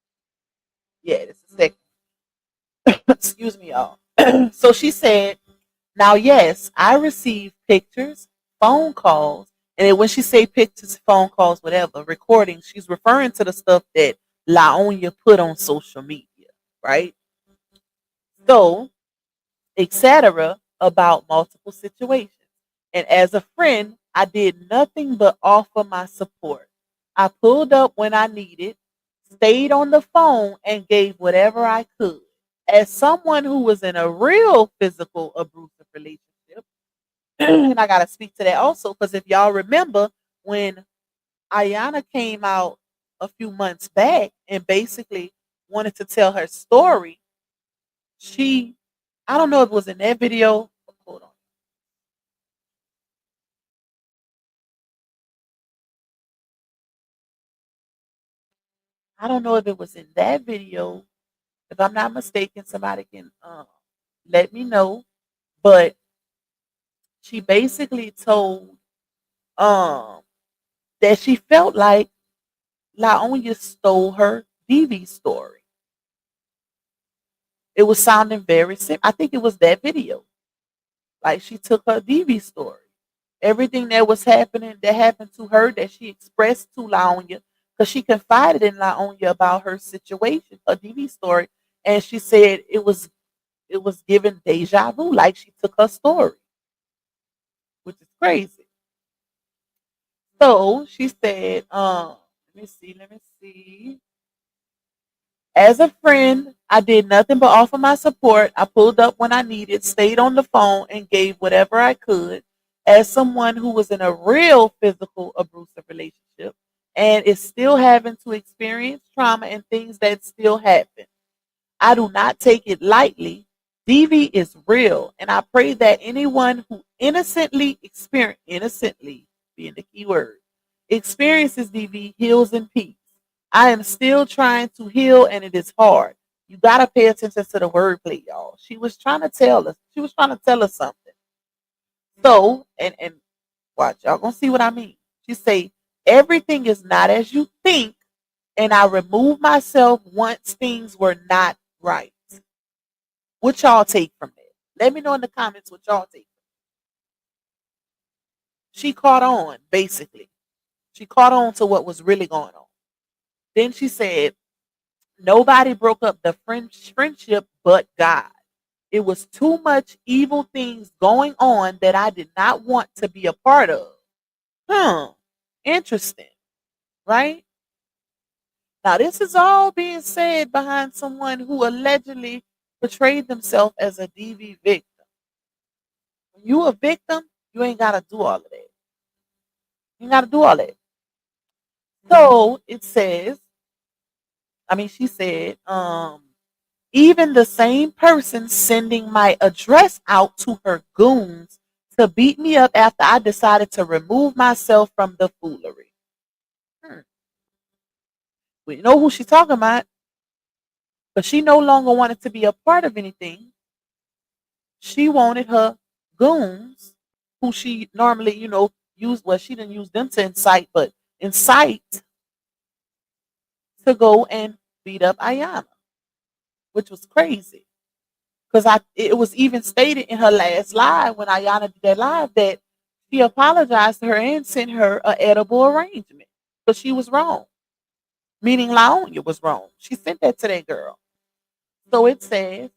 Yeah, this is the second. Excuse me, y'all. So she said, now, yes, I received pictures, phone calls, and then when she say pictures, phone calls, whatever, recordings, she's referring to the stuff that Laonya put on social media, right? So, etc., about multiple situations. And as a friend, I did nothing but offer my support. I pulled up when I needed, stayed on the phone, and gave whatever I could. As someone who was in a real physical abusive relationship, and I got to speak to that also because if y'all remember when Ayana came out a few months back and basically wanted to tell her story, I don't know if it was in that video. Hold on. I don't know if it was in that video. If I'm not mistaken, somebody can let me know. But she basically told um that she felt like Laonya stole her DV story. It was sounding very similar. I think it was that video. Like she took her DV story. everything that was happening that happened to her that she expressed to Laonya, because she confided in Laonya about her situation, her DV story, and she said it was given deja vu, like she took her story, which is crazy. So she said, let me see. As a friend, I did nothing but offer my support. I pulled up when I needed, stayed on the phone, and gave whatever I could. As someone who was in a real physical abusive relationship and is still having to experience trauma and things that still happen, I do not take it lightly. DV is real, and I pray that anyone who innocently being the key word, experiences DV heals in peace. I am still trying to heal, and it is hard. You gotta pay attention to the wordplay, y'all. She was trying to tell us. She was trying to tell us something. So, and watch, y'all gonna see what I mean. She say everything is not as you think, and I remove myself once things were not right. What y'all take from that? Let me know in the comments what y'all take. She caught on, basically. She caught on to what was really going on. Then she said, nobody broke up the friendship but God. It was too much evil things going on that I did not want to be a part of. Interesting, right? Now, this is all being said behind someone who allegedly portrayed themselves as a DV victim. When you a victim, you ain't got to do all of that. You ain't got to do all that. So it says, she said, even the same person sending my address out to her goons to beat me up after I decided to remove myself from the foolery. We know who she's talking about, but she no longer wanted to be a part of anything. She wanted her goons, who she normally, use. Well, she didn't use them to incite, but incite to go and beat up Ayana, which was crazy. Because it was even stated in her last live when Ayana did that live that she apologized to her and sent her an edible arrangement. But she was wrong. Meaning Laonya was wrong. She sent that to that girl. So it says,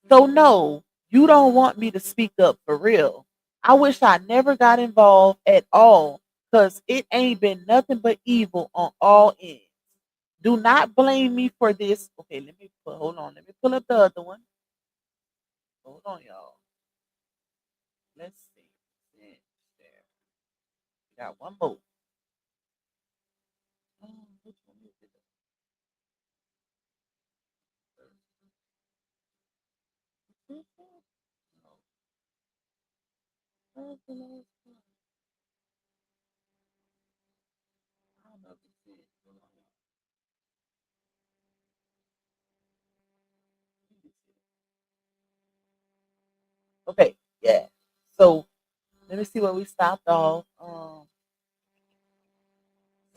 so no, you don't want me to speak up for real. I wish I never got involved at all because it ain't been nothing but evil on all ends. Do not blame me for this. Okay, hold on. Let me pull up the other one. Hold on, y'all. Let's see. There. We got one more. Which one is it? No. The last one? I don't know if it's it. Hold on, y'all. Okay, yeah. So let me see where we stopped off.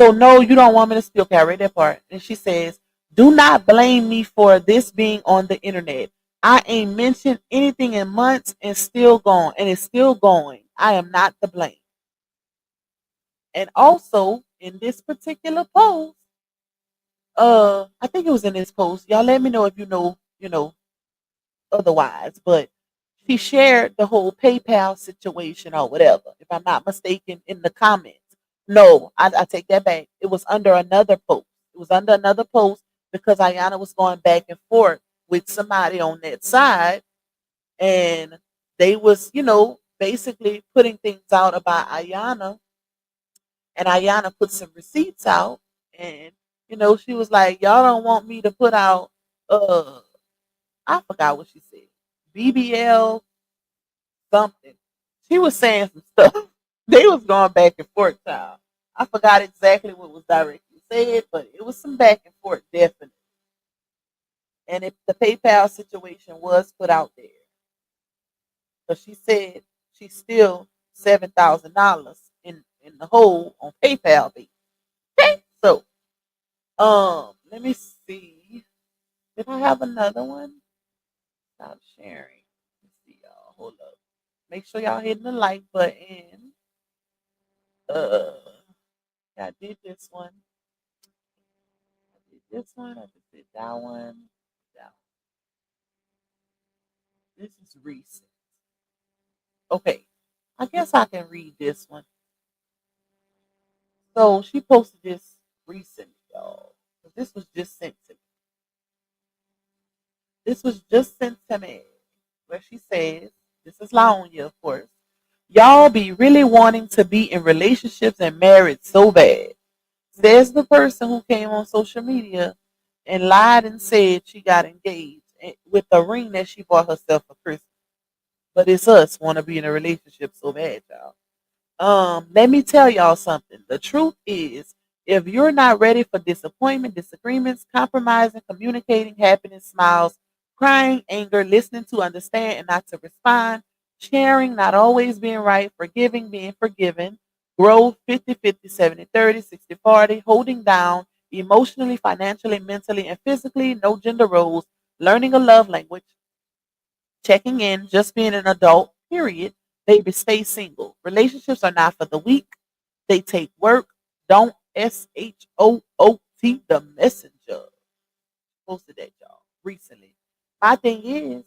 So no, you don't want me to speak. Okay, I read that part. And she says, do not blame me for this being on the internet. I ain't mentioned anything in months and still going and it's still going. I am not to blame. And also in this particular post, I think it was in this post. Y'all let me know if you know otherwise, but she shared the whole PayPal situation or whatever, if I'm not mistaken, in the comments. No, I take that back. It was under another post. It was under another post because Ayana was going back and forth with somebody on that side, and they was, basically putting things out about Ayana, and Ayana put some receipts out, and she was like, "Y'all don't want me to put out I forgot what she said. BBL something. She was saying some stuff. They was going back and forth, child. I forgot exactly what was directly said, but it was some back and forth, definitely. And if the PayPal situation was put out there, but she said she's still $7,000 in the hole on PayPal. Okay, so let me see. Did I have another one? Stop sharing. Let's see, y'all. Hold up. Make sure y'all hitting the like button. I did this one. I did this one. I just did that one. That one. This is recent. Okay. I guess I can read this one. So she posted this recently, y'all. This was just sent to me. This was just sent to me. Where she says, this is Laonia, of course. Y'all be really wanting to be in relationships and married so bad. Says the person who came on social media and lied and said she got engaged with a ring that she bought herself for Christmas. But it's us want to be in a relationship so bad, y'all. Let me tell y'all something. The truth is, if you're not ready for disappointment, disagreements, compromising, communicating, happiness, smiles, crying, anger, listening to understand and not to respond, sharing, not always being right, forgiving, being forgiven, growth 50-50, 70-30, 60-40, holding down emotionally, financially, mentally, and physically, no gender roles, learning a love language, checking in, just being an adult, period. Baby, stay single. Relationships are not for the weak. They take work. Don't SHOOT the messenger. Posted that, y'all, recently. My thing is,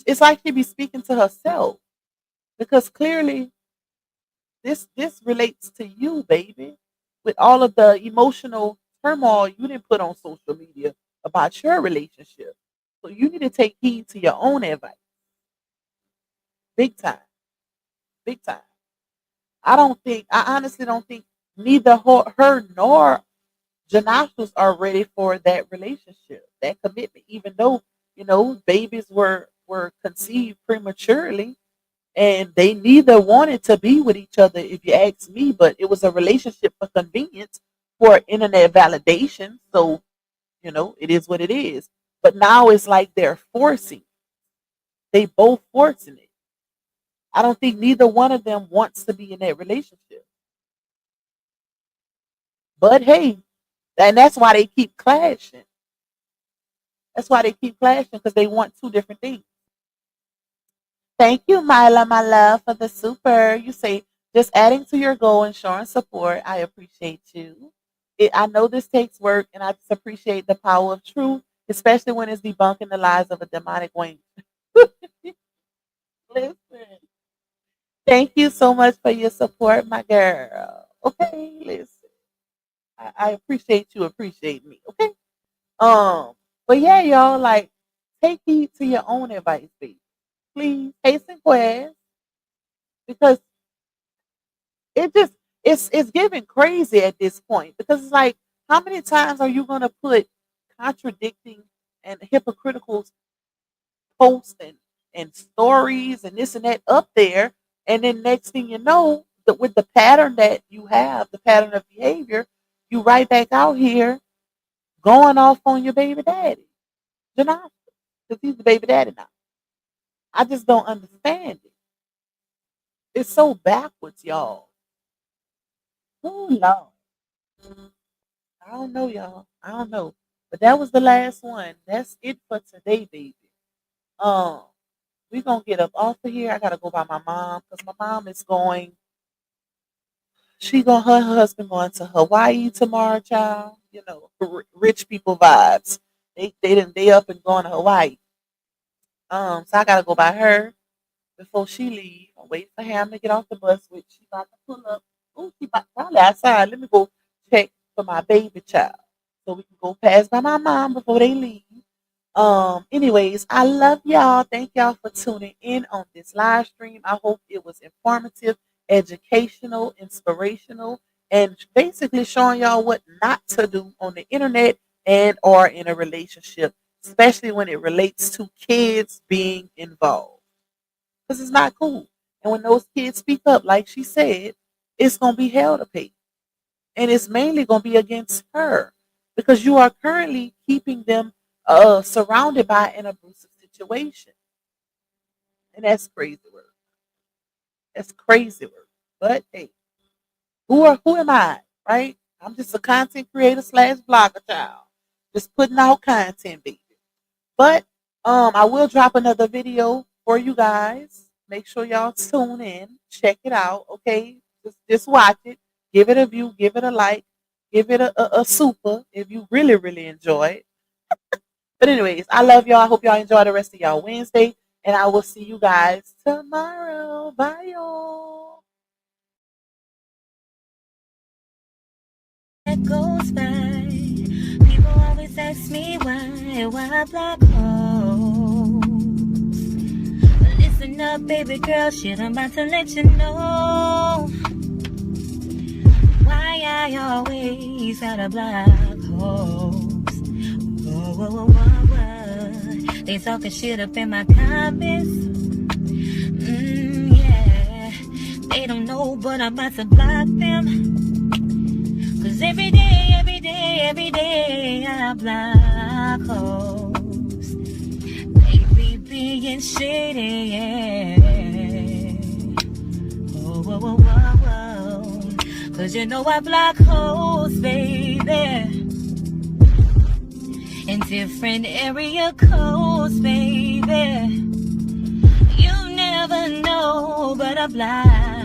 it's like she be speaking to herself because clearly this relates to you, baby, with all of the emotional turmoil you didn't put on social media about your relationship. So you need to take heed to your own advice. Big time. Big time. I honestly don't think neither her nor Janashas are ready for that relationship, that commitment, even though, babies were conceived prematurely and they neither wanted to be with each other, if you ask me, but it was a relationship for convenience, for internet validation. So, it is what it is. But now it's like they're forcing. They both forcing it. I don't think neither one of them wants to be in that relationship. But hey, and that's why they keep clashing. That's why they keep clashing because they want two different things. Thank you, Mila, my love, for the super. You say just adding to your goal and showing support. I appreciate you. I know this takes work, and I just appreciate the power of truth, especially when it's debunking the lies of a demonic wing. Listen, thank you so much for your support, my girl. Okay, listen, I appreciate you. Appreciate me. Okay. Um, but yeah, y'all, like, take heed to your own advice, baby. Please, hasten class, because it just it's getting crazy at this point. Because it's like, how many times are you gonna put contradicting and hypocritical posts and stories and this and that up there, and then next thing you know, that with the pattern that you have, the pattern of behavior, you right back out here going off on your baby daddy, Janai, because he's the baby daddy now. I just don't understand it. It's so backwards, y'all. Oh Lord. I don't know, y'all. I don't know. But that was the last one. That's it for today, baby. Um, we gonna get up off of here. I gotta go by my mom because my mom is going. Her husband going to Hawaii tomorrow, child. Rich people vibes. They up and going to Hawaii. So I gotta go by her before she leave. I'm waiting for him to get off the bus, which she about to pull up. Oh, she about probably outside. Let me go check for my baby child so we can go past by my mom before they leave. Anyways, I love y'all. Thank y'all for tuning in on this live stream. I hope it was informative, educational, inspirational, and basically showing y'all what not to do on the internet and or in a relationship, especially when it relates to kids being involved. Because it's not cool. And when those kids speak up, like she said, it's gonna be hell to pay. And it's mainly gonna be against her because you are currently keeping them surrounded by an abusive situation. And that's crazy work. That's crazy work. But hey, who am I? Right? I'm just a content creator slash blogger child. Just putting out content, baby. But I will drop another video for you guys. Make sure y'all tune in. Check it out, okay? Just watch it. Give it a view. Give it a like. Give it a super if you really, really enjoy it. But anyways, I love y'all. I hope y'all enjoy the rest of y'all Wednesday. And I will see you guys tomorrow. Bye, y'all. That goes by. People always ask me why black holes. Listen up, baby girl, shit, I'm about to let you know why I always got a black holes. Whoa. They talking shit up in my comments. Yeah. They don't know, but I'm about to block them. Cause every day, I block hoes. They be being shitty, yeah. Whoa. Cause you know I block hoes, baby. In different area codes, baby. You never know, but I block